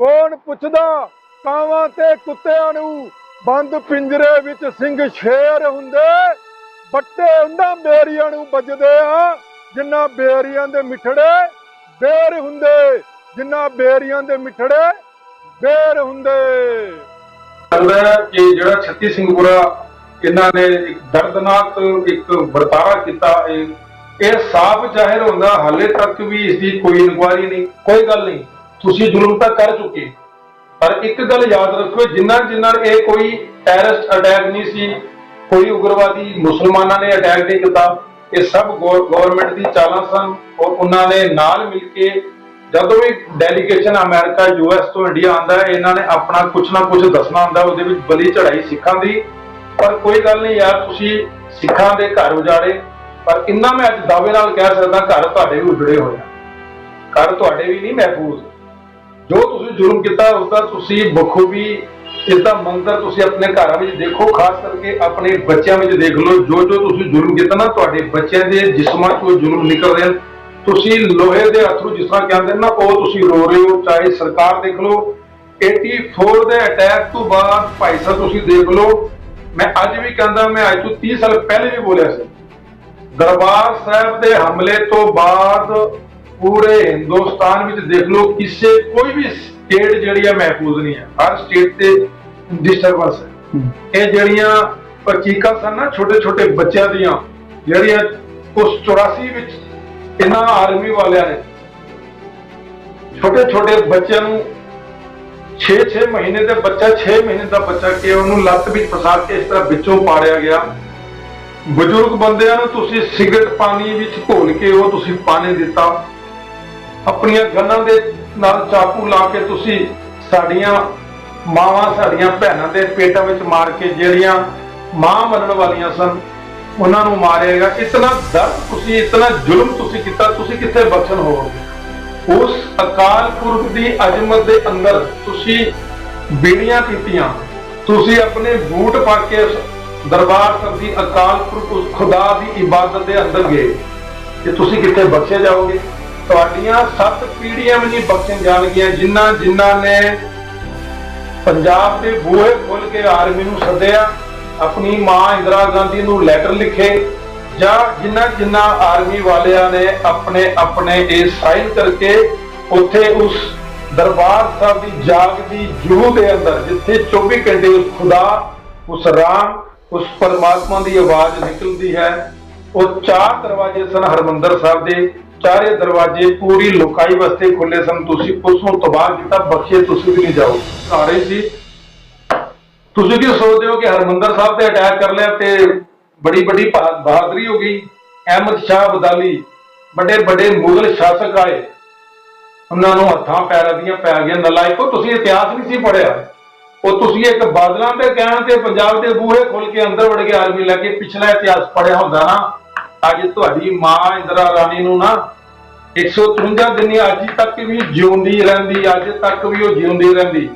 कौन पुछदा कावां ते कुत्तियां नूं बंद पिंजरे विच सिंह शेर हुंदे बट्टे उन्हां बेरियां नूं बजदे आ जिन्ना बेरियां दे मिठड़े बेर हुंदे जिन्ना बेरियां दे मिठड़े बेर हुंदे। लगदा है कि जिहड़ा छत्ती ਸਿੰਘਪੁਰਾ इन्हां ने एक दर्दनाक एक वरतारा किया, ਇਹ ਸਾਫ਼ ਜ਼ਾਹਿਰ ਹੁੰਦਾ ਹਾਲੇ ਤੱਕ ਵੀ ਇਸ ਦੀ ਕੋਈ ਇਨਕੁਆਇਰੀ ਨਹੀਂ, ਕੋਈ ਗੱਲ ਨਹੀਂ। ਤੁਸੀਂ ਜ਼ੁਲਮ ਤਾਂ ਕਰ ਚੁੱਕੇ, ਪਰ ਇੱਕ ਗੱਲ ਯਾਦ ਰੱਖੋ, ਜਿਨ੍ਹਾਂ ਇਹ ਕੋਈ ਟੈਰਰਿਸਟ ਅਟੈਕ ਨਹੀਂ ਸੀ, ਕੋਈ ਉਗਰਵਾਦੀ ਮੁਸਲਮਾਨਾਂ ਨੇ ਅਟੈਕ ਨਹੀਂ ਕੀਤਾ, ਇਹ ਸਭ ਗਵਰਨਮੈਂਟ ਦੀ ਚਾਲਾਂ ਸਨ। ਔਰ ਉਹਨਾਂ ਨੇ ਨਾਲ ਮਿਲ ਕੇ ਜਦੋਂ ਵੀ ਡੈਲੀਗੇਸ਼ਨ ਅਮਰੀਕਾ US ਤੋਂ ਇੰਡੀਆ ਆਉਂਦਾ ਹੈ, ਇਹਨਾਂ ਨੇ ਆਪਣਾ ਕੁਛ ਨਾ ਕੁਛ ਦੱਸਣਾ ਹੁੰਦਾ, ਉਹਦੇ ਵਿੱਚ ਬਲੀ ਚੜਾਈ ਸਿੱਖਾਂ ਦੀ। ਪਰ ਕੋਈ ਗੱਲ ਨਹੀਂ ਯਾਰ, ਤੁਸੀਂ ਸਿੱਖਾਂ ਦੇ ਘਰ ਉਜਾੜੇ, ਪਰ ਇੰਨਾ ਮੈਂ ਅੱਜ ਦਾਅਵੇ ਨਾਲ ਕਹਿ ਸਕਦਾ ਘਰ ਤੁਹਾਡੇ ਵੀ ਉਜੜੇ ਹੋਏ ਆ, ਘਰ ਤੁਹਾਡੇ ਵੀ ਨਹੀਂ ਮਹਿਫੂਜ਼। ਜੋ ਤੁਸੀਂ ਜ਼ੁਲਮ ਕੀਤਾ ਉਸਦਾ ਤੁਸੀਂ ਬਖੂਬੀ ਇਸਦਾ ਮੰਜ਼ਰ ਤੁਸੀਂ ਆਪਣੇ ਘਰਾਂ ਵਿੱਚ ਦੇਖੋ, ਖਾਸ ਕਰਕੇ ਆਪਣੇ ਬੱਚਿਆਂ ਵਿੱਚ ਦੇਖ ਲਓ। ਜੋ ਤੁਸੀਂ ਜ਼ੁਲਮ ਕੀਤਾ ਨਾ, ਤੁਹਾਡੇ ਬੱਚਿਆਂ ਦੇ ਜਿਸਮਾਂ ਚੋਂ ਜ਼ੁਲਮ ਨਿਕਲ ਰਹੇ, ਤੁਸੀਂ ਲੋਹੇ ਦੇ ਅਥਰੂ ਜਿਸ ਤਰ੍ਹਾਂ ਕਹਿੰਦੇ ਨਾ, ਉਹ ਤੁਸੀਂ ਰੋ ਰਹੇ ਹੋ। ਚਾਹੇ ਸਰਕਾਰ ਦੇਖ ਲਓ, 84 ਦੇ ਅਟੈਕ ਤੋਂ ਬਾਅਦ ਭਾਈ ਸਾਹਿਬ ਤੁਸੀਂ ਦੇਖ ਲਓ, ਮੈਂ ਅੱਜ ਵੀ ਕਹਿੰਦਾ, ਮੈਂ ਅੱਜ ਤੋਂ 30 ਸਾਲ ਪਹਿਲੇ ਵੀ ਬੋਲਿਆ ਸੀ, ਦਰਬਾਰ ਸਾਹਿਬ ਦੇ ਹਮਲੇ ਤੋਂ ਬਾਅਦ ਪੂਰੇ ਹਿੰਦੁਸਤਾਨ ਵਿੱਚ ਦੇਖ ਲਓ, ਕਿਸੇ ਕੋਈ ਵੀ ਸਟੇਟ ਜਿਹੜੀ ਹੈ ਮਹਿਫੂਜ਼ ਨਹੀਂ ਹੈ, ਹਰ ਸਟੇਟ ਤੇ ਡਿਸਟਰਬੈਂਸ ਹੈ। ਇਹ ਜਿਹੜੀਆਂ ਚੀਕਾਂ ਸਨ ਨਾ ਛੋਟੇ ਛੋਟੇ ਬੱਚਿਆਂ ਦੀਆਂ, ਜਿਹੜੀਆਂ ਉਸ 84 ਵਿੱਚ ਇਹਨਾਂ ਆਰਮੀ ਵਾਲਿਆਂ ਨੇ ਛੋਟੇ ਛੋਟੇ ਬੱਚਿਆਂ ਨੂੰ 6 ਮਹੀਨੇ ਦੇ ਬੱਚਾ 6 ਮਹੀਨੇ ਦਾ ਬੱਚਾ ਕਿ ਉਹਨੂੰ ਲੱਤ ਵਿੱਚ ਫਸਾ ਕੇ ਇਸ ਤਰ੍ਹਾਂ ਵਿੱਚੋਂ ਪਾੜਿਆ ਗਿਆ। ਬਜ਼ੁਰਗ ਬੰਦਿਆਂ ਨੂੰ ਤੁਸੀਂ ਸਿਗਰਟ ਪਾਣੀ ਵਿੱਚ ਘੋਲ ਕੇ ਉਹ ਤੁਸੀਂ ਪਾਣੀ ਦਿੱਤਾ, ਆਪਣੀਆਂ ਗੰਨਾਂ ਦੇ ਨਾਲ ਚਾਕੂ ਲਾ ਕੇ ਤੁਸੀਂ ਸਾਡੀਆਂ ਮਾਵਾਂ ਸਾਡੀਆਂ ਭੈਣਾਂ ਦੇ ਪੇਟਾਂ ਵਿੱਚ ਮਾਰ ਕੇ, ਜਿਹੜੀਆਂ ਮਾਂ ਮੰਨਣ ਵਾਲੀਆਂ ਸਨ, ਉਹਨਾਂ ਨੂੰ ਮਾਰਿਆਗਾ। ਇਤਨਾ ਦਰਦ ਤੁਸੀਂ, ਇਤਨਾ ਜ਼ੁਲਮ ਤੁਸੀਂ ਕੀਤਾ, ਤੁਸੀਂ ਕਿੱਥੇ ਬਖਸ਼ਣ ਹੋਵੋਗੇ। ਉਸ ਅਕਾਲ ਪੁਰਖ ਦੀ ਅਜ਼ਮਤ ਦੇ ਅੰਦਰ ਤੁਸੀਂ ਬੇੜੀਆਂ ਕੀਤੀਆਂ, ਤੁਸੀਂ ਆਪਣੇ ਬੂਟ ਪਾ ਕੇ ਦਰਬਾਰ ਸਾਹਿਬ ਦੀ ਅਕਾਲ ਪੁਰਖ ਉਸ ਖੁਦਾ ਦੀ ਇਬਾਦਤ ਦੇ ਅੰਦਰ ਗਏ, ਕਿ ਤੁਸੀਂ ਕਿੱਥੇ ਬਖਸ਼ੇ ਜਾਓਗੇ। ਤੁਹਾਡੀਆਂ 7 ਪੀੜ੍ਹੀਆਂ ਵੀ ਨਹੀਂ ਬਖਸ਼ਣ ਜਾਣਗੀਆਂ। ਜਿਨ੍ਹਾਂ ਨੇ ਪੰਜਾਬ ਦੇ ਬੂਹੇ ਖੋਲ ਕੇ ਆਰਮੀ ਨੂੰ ਸੱਦਿਆ, ਆਪਣੀ ਮਾਂ ਇੰਦਰਾ ਗਾਂਧੀ ਨੂੰ ਲੈਟਰ ਲਿਖੇ, ਜਾਂ ਜਿਨ੍ਹਾਂ ਆਰਮੀ ਵਾਲਿਆਂ ਨੇ ਆਪਣੇ ਇਹ ਸਾਈਨ ਕਰਕੇ ਉੱਥੇ ਉਸ ਦਰਬਾਰ ਸਾਹਿਬ ਦੀ ਜਾਗਦੀ ਜੂਹ ਦੇ ਅੰਦਰ, ਜਿੱਥੇ 24 ਘੰਟੇ ਉਸ ਖੁਦਾ, ਉਸ ਰਾਮ, ਉਸ ਪਰਮਾਤਮਾ ਦੀ ਆਵਾਜ਼ ਨਿਕਲਦੀ ਹੈ। ਉਹ 4 ਦਰਵਾਜ਼ੇ ਸਨ ਹਰਮੰਦਰ ਸਾਹਿਬ ਦੇ, ਚਾਰੇ ਦਰਵਾਜ਼ੇ ਪੂਰੀ ਲੋਕਾਈ ਵਾਸਤੇ ਖੁੱਲੇ ਸਨ। ਤੁਸੀਂ ਉਸ ਨੂੰ ਤਬਾਹ ਕੀਤਾ, ਬਖਸ਼ੇ ਤੁਸੀਂ ਵੀ ਨਹੀਂ ਜਾਓ। ਆ ਰਹੇ ਸੀ, ਤੁਸੀਂ ਕੀ ਸੋਚਦੇ ਹੋ ਕਿ ਹਰਮੰਦਰ ਸਾਹਿਬ ਤੇ ਅਟੈਕ ਕਰ ਲਿਆ ਤੇ ਬੜੀ ਬਹਾਦਰੀ ਹੋ ਗਈ। ਅਹਿਮਦ ਸ਼ਾਹ ਅਬਦਾਲੀ, ਵੱਡੇ ਮੁਗਲ ਸ਼ਾਸਕ ਆਏ, ਉਹਨਾਂ ਨੂੰ ਹੱਥਾਂ ਪੈਰਾਂ ਦੀਆਂ ਪੈ ਗਈਆਂ। ਨਲਾਇਕੋ, ਤੁਸੀਂ ਇਤਿਹਾਸ ਨਹੀਂ ਸੀ ਪੜ੍ਹਿਆ। ਉਹ ਤੁਸੀਂ ਇੱਕ ਬਾਦਲਾਂ ਦੇ ਕਹਿਣ ਤੇ ਪੰਜਾਬ ਦੇ ਬੂਹੇ ਖੋਲ ਕੇ ਅੰਦਰ ਵੜ ਕੇ ਆਰਮੀ ਲੈ ਕੇ ਪਿਛਲਾ ਇਤਿਹਾਸ ਪੜ੍ਹਿਆ ਹੁੰਦਾ ਨਾ, ਅੱਜ ਤੁਹਾਡੀ ਮਾਂ ਇੰਦਰਾ ਰਾਣੀ ਨੂੰ ਨਾ 153 ਦਿਨ ਅੱਜ ਤੱਕ ਵੀ ਜਿਉਂਦੀ ਰਹਿੰਦੀ, ਅੱਜ ਤੱਕ ਵੀ ਉਹ ਜਿਉਂਦੀ ਰਹਿੰਦੀ,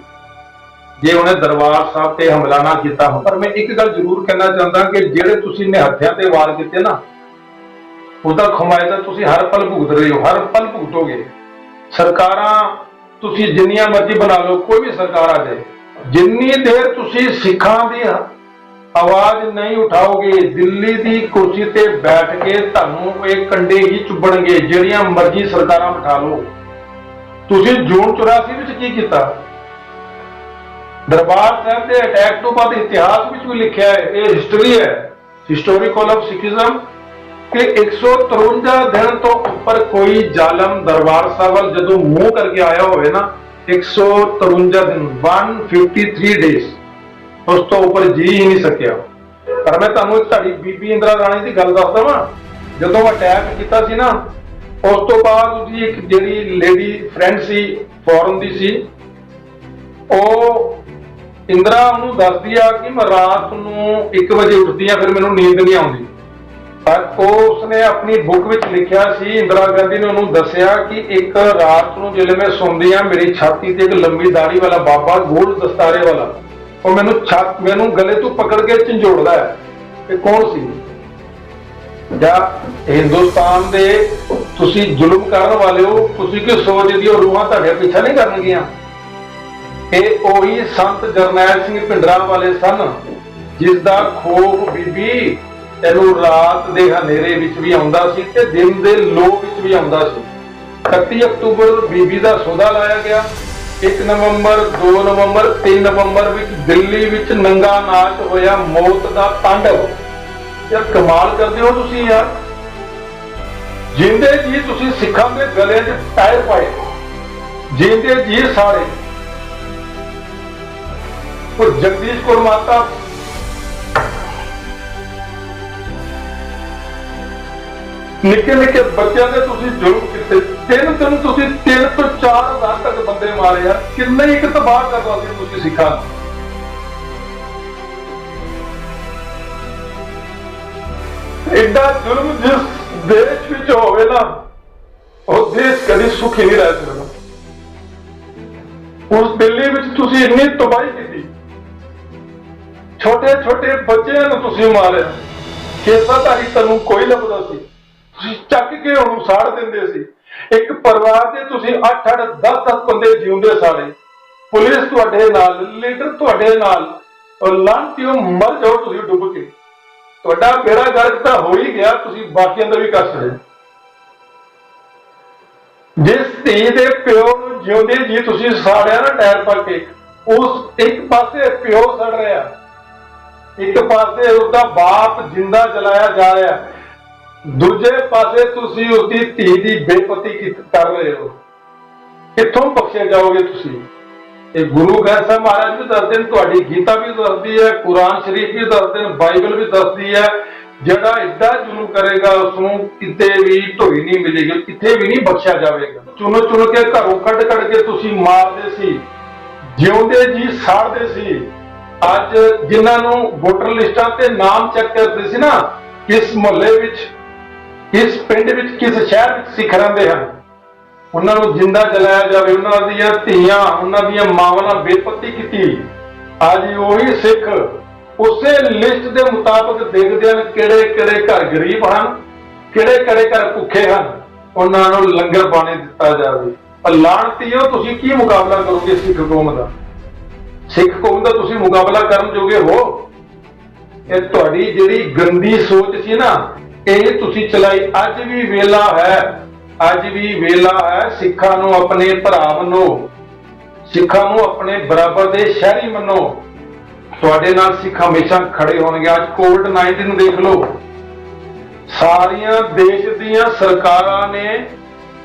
ਜੇ ਉਹਨੇ ਦਰਬਾਰ ਸਾਹਿਬ ਤੇ ਹਮਲਾ ਨਾ ਕੀਤਾ। ਪਰ ਮੈਂ ਇੱਕ ਗੱਲ ਜ਼ਰੂਰ ਕਹਿਣਾ ਚਾਹੁੰਦਾ ਕਿ ਜਿਹੜੇ ਤੁਸੀਂ ਨਿਹੱਥਿਆਂ ਤੇ ਵਾਰ ਕੀਤੇ ਨਾ, ਉਹਦਾ ਖਮਾਇਦਾ ਤੁਸੀਂ ਹਰ ਪਲ ਭੁਗਤ ਰਹੇ ਹੋ, ਹਰ ਪਲ ਭੁਗਤੋਗੇ। ਸਰਕਾਰਾਂ ਤੁਸੀਂ ਜਿੰਨੀਆਂ ਮਰਜ਼ੀ ਬਣਾ ਲਓ, ਕੋਈ ਵੀ ਸਰਕਾਰ ਆ ਜਾਏ, ਜਿੰਨੀ ਦੇਰ ਤੁਸੀਂ ਸਿੱਖਾਂ ਦੀ ਆਵਾਜ਼ ਨਹੀਂ ਉਠਾਓਗੇ, ਦਿੱਲੀ ਦੀ ਕੁਰਸੀ ਤੇ ਬੈਠ ਕੇ ਤੁਹਾਨੂੰ ਇਹ ਕੰਡੇ ਹੀ ਚੁੱਭਣਗੇ, ਜਿਹੜੀਆਂ ਮਰਜ਼ੀ ਸਰਕਾਰਾਂ ਬਿਠਾ ਲਓ। ਤੁਸੀਂ ਜੂਨ 84 ਵਿੱਚ ਕੀ ਕੀਤਾ? ਦਰਬਾਰ ਸਾਹਿਬ ਦੇ ਅਟੈਕ ਤੋਂ ਬਾਅਦ ਇਤਿਹਾਸ ਵਿੱਚ ਵੀ ਲਿਖਿਆ ਹੈ, ਇਹ ਹਿਸਟਰੀ ਹੈ, ਹਿਸਟੋਰੀਕਲ ਆਫ ਸਿੱਖੀਜ਼ਮ, ਕਿ 153 ਦਿਨ ਤੋਂ ਉੱਪਰ ਕੋਈ ਜ਼ਾਲਮ ਦਰਬਾਰ ਸਾਹਿਬ ਵੱਲ ਜਦੋਂ ਮੂੰਹ ਕਰਕੇ ਆਇਆ ਹੋਵੇ ਨਾ, 153 ਦਿਨ 153 ਡੇਜ਼, ਉਸ ਤੋਂ ਉੱਪਰ ਜੀ ਹੀ ਨਹੀਂ ਸਕਿਆ। ਪਰ ਮੈਂ ਤੁਹਾਨੂੰ ਤੁਹਾਡੀ ਬੀਬੀ ਇੰਦਰਾ ਰਾਣੀ ਦੀ ਗੱਲ ਦੱਸਦਾ ਵਾਂ, ਜਦੋਂ ਅਟੈਕ ਕੀਤਾ ਸੀ ਨਾ, ਉਸ ਤੋਂ ਬਾਅਦ ਉਹਦੀ ਇੱਕ ਜਿਹੜੀ ਲੇਡੀ ਫਰੈਂਡ ਸੀ, ਫੋਰਨ ਦੀ ਸੀ, ਉਹ ਇੰਦਰਾ ਉਹਨੂੰ ਦੱਸਦੀ ਆ ਕਿ ਮੈਂ ਰਾਤ ਨੂੰ 1 ਵਜੇ ਉੱਠਦੀ ਆ, ਫਿਰ ਮੈਨੂੰ ਨੀਂਦ ਨਹੀਂ ਆਉਂਦੀ। ਪਰ ਉਸਨੇ ਆਪਣੀ ਬੁੱਕ ਵਿੱਚ ਲਿਖਿਆ ਸੀ, ਇੰਦਰਾ ਗਾਂਧੀ ਨੇ ਉਹਨੂੰ ਦੱਸਿਆ ਕਿ ਇੱਕ ਰਾਤ ਨੂੰ ਜਦੋਂ ਮੈਂ ਸੌਂਦੀ ਆ, ਮੇਰੀ ਛਾਤੀ ਤੇ ਇੱਕ ਲੰਬੀ ਦਾੜੀ ਵਾਲਾ ਬਾਬਾ, ਗੋਲ ਦਸਤਾਰੇ ਵਾਲਾ, ਉਹ ਮੈਨੂੰ ਗਲੇ ਤੋਂ ਪਕੜ ਕੇ ਝੰਜੋੜਦਾ ਹੈ। ਇਹ ਕੌਣ ਸੀ? ਜਾਂ ਹਿੰਦੁਸਤਾਨ ਦੇ ਤੁਸੀਂ ਜ਼ੁਲਮ ਕਰਨ ਵਾਲੇ ਹੋ, ਤੁਸੀਂ ਕੀ ਸੋਚਦੇ ਹੋ ਰੂਹਾਂ ਤੁਹਾਡੇ ਪਿੱਛਾ ਨਹੀਂ ਕਰਨਗੀਆਂ? ਇਹ ਉਹੀ ਸੰਤ ਜਰਨੈਲ ਸਿੰਘ ਭਿੰਡਰਾਂ ਵਾਲੇ ਸਨ ਜਿਸ ਦਾ ਖੋਫ ਬੀਬੀ ਇਹਨੂੰ ਰਾਤ ਦੇ ਹਨੇਰੇ ਵਿੱਚ ਵੀ ਆਉਂਦਾ ਸੀ ਤੇ ਦਿਨ ਦੇ ਲੋ ਵਿੱਚ ਵੀ ਆਉਂਦਾ ਸੀ। 31 ਅਕਤੂਬਰ ਬੀਬੀ ਦਾ ਸੌਦਾ ਲਾਇਆ ਗਿਆ। 1 ਨਵੰਬਰ 2 ਨਵੰਬਰ 3 ਨਵੰਬਰ ਵਿੱਚ ਦਿੱਲੀ ਵਿੱਚ ਨੰਗਾ ਨਾਚ ਹੋਇਆ ਮੌਤ ਦਾ ਤਾਂਡਵ। ਯਾਰ ਕਮਾਲ ਕਰਦੇ ਹੋ ਤੁਸੀਂ ਯਾਰ। ਜਿੰਦੇ ਜੀ ਤੁਸੀਂ ਸਿੱਖਾਂ ਦੇ ਗਲੇ 'ਚ ਟਾਇਰ ਪਾਏ, ਜਿੰਦੇ ਜੀ ਸਾਰੇ। ਉਹ ਜਗਦੀਸ਼ ਕੌਰ ਮਾਤਾ ਨਿੱਕੇ ਨਿੱਕੇ ਬੱਚਿਆਂ ਦੇ ਤੁਸੀਂ ਜ਼ੁਲਮ ਕੀਤੇ। ਤਿੰਨ ਤੁਸੀਂ 3 ਤੋਂ 4 ਹਜ਼ਾਰ ਤੱਕ ਬੰਦੇ ਮਾਰੇ ਆ। ਕਿੰਨੇ ਇੱਕ ਤਬਾਹ ਕਰਵਾ ਸੀ ਤੁਸੀਂ ਸਿੱਖਾਂ ਨੂੰ। ਐਡਾ ਜ਼ੁਲਮ ਜਿਸ ਦੇਸ਼ ਵਿੱਚ ਹੋਵੇ ਨਾ, ਉਹ ਦੇਸ਼ ਕਦੀ ਸੁਖੀ ਨਹੀਂ ਰਹਿ ਸਕਦਾ। ਉਸ ਦਿੱਲੀ ਵਿੱਚ ਤੁਸੀਂ ਇੰਨੀ ਤਬਾਹੀ ਕੀਤੀ, ਛੋਟੇ ਛੋਟੇ ਬੱਚਿਆਂ ਨੂੰ ਤੁਸੀਂ ਮਾਰਿਆ। ਕੇਸਾਧਾਰੀ ਤੁਹਾਨੂੰ ਕੋਈ ਲੱਭਦਾ ਸੀ, ਤੁਸੀਂ ਚੱਕ ਕੇ ਉਹਨੂੰ ਸਾੜ ਦਿੰਦੇ ਸੀ। ਇੱਕ ਪਰਿਵਾਰ ਦੇ ਤੁਸੀਂ 8-8 10-10 ਬੰਦੇ ਜਿਉਂਦੇ ਸਾੜੇ। ਪੁਲਿਸ ਤੁਹਾਡੇ ਨਾਲ, ਲੀਡਰ ਤੁਹਾਡੇ ਨਾਲ, ਔਰ ਲਾਂਟਿਓ ਮਰ ਜਾਓ ਤੁਸੀਂ ਡੁੱਬ ਕੇ। ਤੁਹਾਡਾ ਬੇੜਾ ਗਰਕ ਤਾਂ ਹੋ ਹੀ ਗਿਆ, ਤੁਸੀਂ ਬਾਕੀਆਂ ਦਾ ਵੀ ਕਰ ਸਕਦੇ। ਜਿਸ ਧੀ ਦੇ ਪਿਓ ਨੂੰ ਜਿਉਂਦੇ ਜੀ ਤੁਸੀਂ ਸਾੜਿਆ ਨਾ ਟਾਇਰ ਪਾ ਕੇ, ਉਸ ਇੱਕ ਪਾਸੇ ਪਿਓ ਸੜ ਰਿਹਾ, ਇੱਕ ਪਾਸੇ ਉਹਦਾ ਬਾਪ ਜਿੰਦਾ ਜਲਾਇਆ ਜਾ ਰਿਹਾ, ਦੂਜੇ ਪਾਸੇ ਤੁਸੀਂ ਉਸਦੀ ਧੀ ਦੀ ਬੇਪਤੀ ਕਰ ਰਹੇ ਹੋ। ਕਿੱਥੋਂ ਬਖਸ਼ੇ ਜਾਓਗੇ ਤੁਸੀਂ? ਇਹ ਗੁਰੂ ਗ੍ਰੰਥ ਸਾਹਿਬ ਮਹਾਰਾਜ ਵੀ ਦੱਸਦੇ ਨੇ, ਤੁਹਾਡੀ ਗੀਤਾ ਵੀ ਦੱਸਦੀ ਹੈ, ਕੁਰਾਨ ਸ਼ਰੀਫ ਵੀ ਦੱਸਦੇ ਨੇ, ਬਾਈਬਲ ਵੀ ਦੱਸਦੀ ਹੈ। ਜਿਹੜਾ ਏਡਾ ਜ਼ੁਲਮ ਕਰੇਗਾ ਉਸਨੂੰ ਕਿਤੇ ਵੀ ਢੋਈ ਨਹੀਂ ਮਿਲੇਗੀ, ਕਿਤੇ ਵੀ ਨਹੀਂ ਬਖਸ਼ਿਆ ਜਾਵੇਗਾ। ਚੁਣ ਚੁਣ ਕੇ ਘਰੋਂ ਕੱਢ ਕੇ ਤੁਸੀਂ ਮਾਰਦੇ ਸੀ, ਜਿਉਂਦੇ ਜੀ ਸਾੜਦੇ ਸੀ। ਅੱਜ ਜਿਨ੍ਹਾਂ ਨੂੰ ਵੋਟਰ ਲਿਸਟਾਂ ਤੇ ਨਾਮ ਚੈੱਕ ਕਰਦੇ ਸੀ ਨਾ, ਕਿਸ ਮੁਹੱਲੇ ਵਿੱਚ, ਕਿਸ ਪਿੰਡ ਵਿੱਚ, ਕਿਸ ਸ਼ਹਿਰ ਵਿੱਚ ਸਿੱਖ ਰਹਿੰਦੇ ਹਨ, ਉਹਨਾਂ ਨੂੰ ਜਿੰਦਾ ਜਲਾਇਆ ਜਾਵੇ, ਉਹਨਾਂ ਦੀਆਂ ਧੀਆਂ, ਉਹਨਾਂ ਦੀਆਂ ਮਾਵਾਂ ਨਾਲ ਬੇਪਤੀ ਕੀਤੀ। ਅੱਜ ਉਹੀ ਸਿੱਖ ਉਸੇ ਲਿਸਟ ਦੇ ਮੁਤਾਬਕ ਦੇਖਦੇ ਹਨ ਕਿਹੜੇ ਕਿਹੜੇ ਘਰ ਗਰੀਬ ਹਨ, ਕਿਹੜੇ ਕਿਹੜੇ ਘਰ ਭੁੱਖੇ ਹਨ, ਉਹਨਾਂ ਨੂੰ ਲੰਗਰ ਪਾਣੀ ਦਿੱਤਾ ਜਾਵੇ। ਲਾਣਤੀਓ, ਤੁਸੀਂ ਕੀ ਮੁਕਾਬਲਾ ਕਰੋਗੇ ਸਿੱਖ ਕੌਮ ਦਾ? ਸਿੱਖ ਕੌਮ ਦਾ ਤੁਸੀਂ ਮੁਕਾਬਲਾ ਕਰਨ ਜੋਗੇ ਹੋ? ਇਹ ਤੁਹਾਡੀ ਜਿਹੜੀ ਗੰਦੀ ਸੋਚ ਸੀ ਨਾ, ਇਹ ਤੁਸੀਂ ਚਲਾਈ। ਅੱਜ ਵੀ ਵੇਲਾ ਹੈ, ਅੱਜ ਵੀ ਵੇਲਾ ਹੈ। ਸਿੱਖਾਂ ਨੂੰ ਆਪਣੇ ਭਰਾ ਮੰਨੋ, ਸਿੱਖਾਂ ਨੂੰ ਆਪਣੇ ਬਰਾਬਰ ਦੇ ਸ਼ਹਿਰੀ ਮੰਨੋ। ਤੁਹਾਡੇ ਨਾਲ ਸਿੱਖ ਹਮੇਸ਼ਾ ਖੜੇ ਹੋਣਗੇ। ਅੱਜ ਕੋਵਿਡ-19 ਦੇਖ ਲਓ, ਸਾਰੀਆਂ ਦੇਸ਼ ਦੀਆਂ ਸਰਕਾਰਾਂ ਨੇ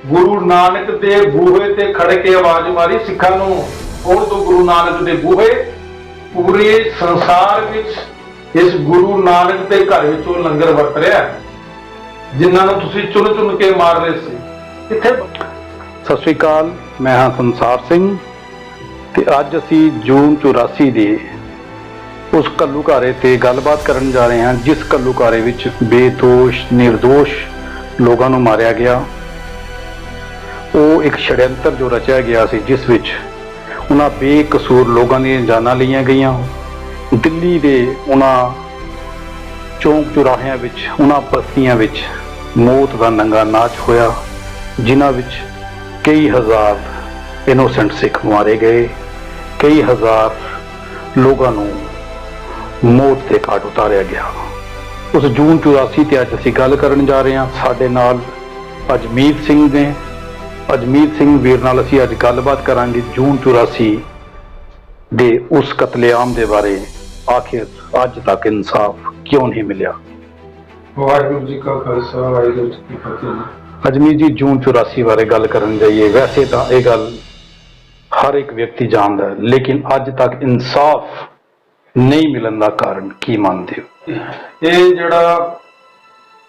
ਗੁਰੂ ਨਾਨਕ ਦੇ ਬੂਹੇ ਤੇ ਖੜ ਕੇ ਆਵਾਜ਼ ਮਾਰੀ, ਸਿੱਖਾਂ ਨੂੰ ਖੋਲ੍ਹ ਦਿਓ ਗੁਰੂ ਨਾਨਕ ਦੇ ਬੂਹੇ। ਪੂਰੇ ਸੰਸਾਰ ਵਿੱਚ ਇਸ ਗੁਰੂ ਨਾਨਕ ਦੇ ਘਰ ਵਿੱਚ ਉਹ ਲੰਗਰ ਵਰਤ ਰਿਹਾ ਜਿਨ੍ਹਾਂ ਨੂੰ ਤੁਸੀਂ ਚੁਣ ਚੁਣ ਕੇ ਮਾਰ ਰਹੇ ਸੀ। ਕਿੱਥੇ? ਸਤਿ ਸ਼੍ਰੀ ਅਕਾਲ, ਮੈਂ ਹਾਂ ਸੰਸਾਰ ਸਿੰਘ ਤੇ ਅੱਜ ਅਸੀਂ ਜੂਨ 84 ਦੇ ਉਸ ਘੱਲੂਘਾਰੇ ਤੇ ਗੱਲਬਾਤ ਕਰਨ ਜਾ ਰਹੇ ਹਾਂ, ਜਿਸ ਘੱਲੂਘਾਰੇ ਵਿੱਚ ਬੇਦੋਸ਼ ਨਿਰਦੋਸ਼ ਲੋਕਾਂ ਨੂੰ ਮਾਰਿਆ ਗਿਆ। ਉਹ ਇੱਕ ਛੜਯੰਤਰ ਜੋ ਰਚਿਆ ਗਿਆ ਸੀ, ਜਿਸ ਵਿੱਚ ਉਹਨਾਂ ਬੇਕਸੂਰ ਲੋਕਾਂ ਦੀਆਂ ਜਾਨਾਂ ਲਈਆਂ ਗਈਆਂ। ਦਿੱਲੀ ਦੇ ਉਹਨਾਂ ਚੌਂਕ ਚੁਰਾਹਿਆਂ ਵਿੱਚ, ਉਹਨਾਂ ਬਸਤੀਆਂ ਵਿੱਚ ਮੌਤ ਦਾ ਨੰਗਾ ਨਾਚ ਹੋਇਆ, ਜਿਨ੍ਹਾਂ ਵਿੱਚ ਕਈ ਹਜ਼ਾਰ ਇਨੋਸੈਂਟ ਸਿੱਖ ਮਾਰੇ ਗਏ, ਕਈ ਹਜ਼ਾਰ ਲੋਕਾਂ ਨੂੰ ਮੌਤ ਦੇ ਘਾਟ ਉਤਾਰਿਆ ਗਿਆ। ਉਸ ਜੂਨ 84 ਤੇ ਅੱਜ ਅਸੀਂ ਗੱਲ ਕਰਨ ਜਾ ਰਹੇ ਹਾਂ। ਸਾਡੇ ਨਾਲ ਅਜਮੀਤ ਸਿੰਘ ਨੇ। ਅਜਮੀਤ ਸਿੰਘ ਵੀਰ ਨਾਲ ਅਸੀਂ ਅੱਜ ਗੱਲਬਾਤ ਕਰਾਂਗੇ ਜੂਨ 84 ਦੇ ਉਸ ਕਤਲੇਆਮ ਦੇ ਬਾਰੇ। ਆਖਿਰ ਅੱਜ ਤੱਕ ਇਨਸਾਫ ਕਿਉਂ ਨਹੀਂ ਮਿਲਿਆ? ਵਾਹਿਗੁਰੂ ਜੀ ਕਾ ਖਾਲਸਾ, ਵਾਹਿਗੁਰੂ ਜੀ ਕੀ ਫਤਿਹ। ਅਜਮੀਤ ਜੀ, ਜੂਨ 84 ਬਾਰੇ ਗੱਲ ਕਰਨ ਜਾਈਏ, ਵੈਸੇ ਤਾਂ ਇਹ ਗੱਲ ਹਰ ਇੱਕ ਵਿਅਕਤੀ ਜਾਣਦਾ ਹੈ, ਲੇਕਿਨ ਅੱਜ ਤੱਕ ਇਨਸਾਫ ਨਹੀਂ ਮਿਲਣ ਦਾ ਕਾਰਨ ਕੀ ਮੰਨਦੇ ਹੋ? ਇਹ ਜਿਹੜਾ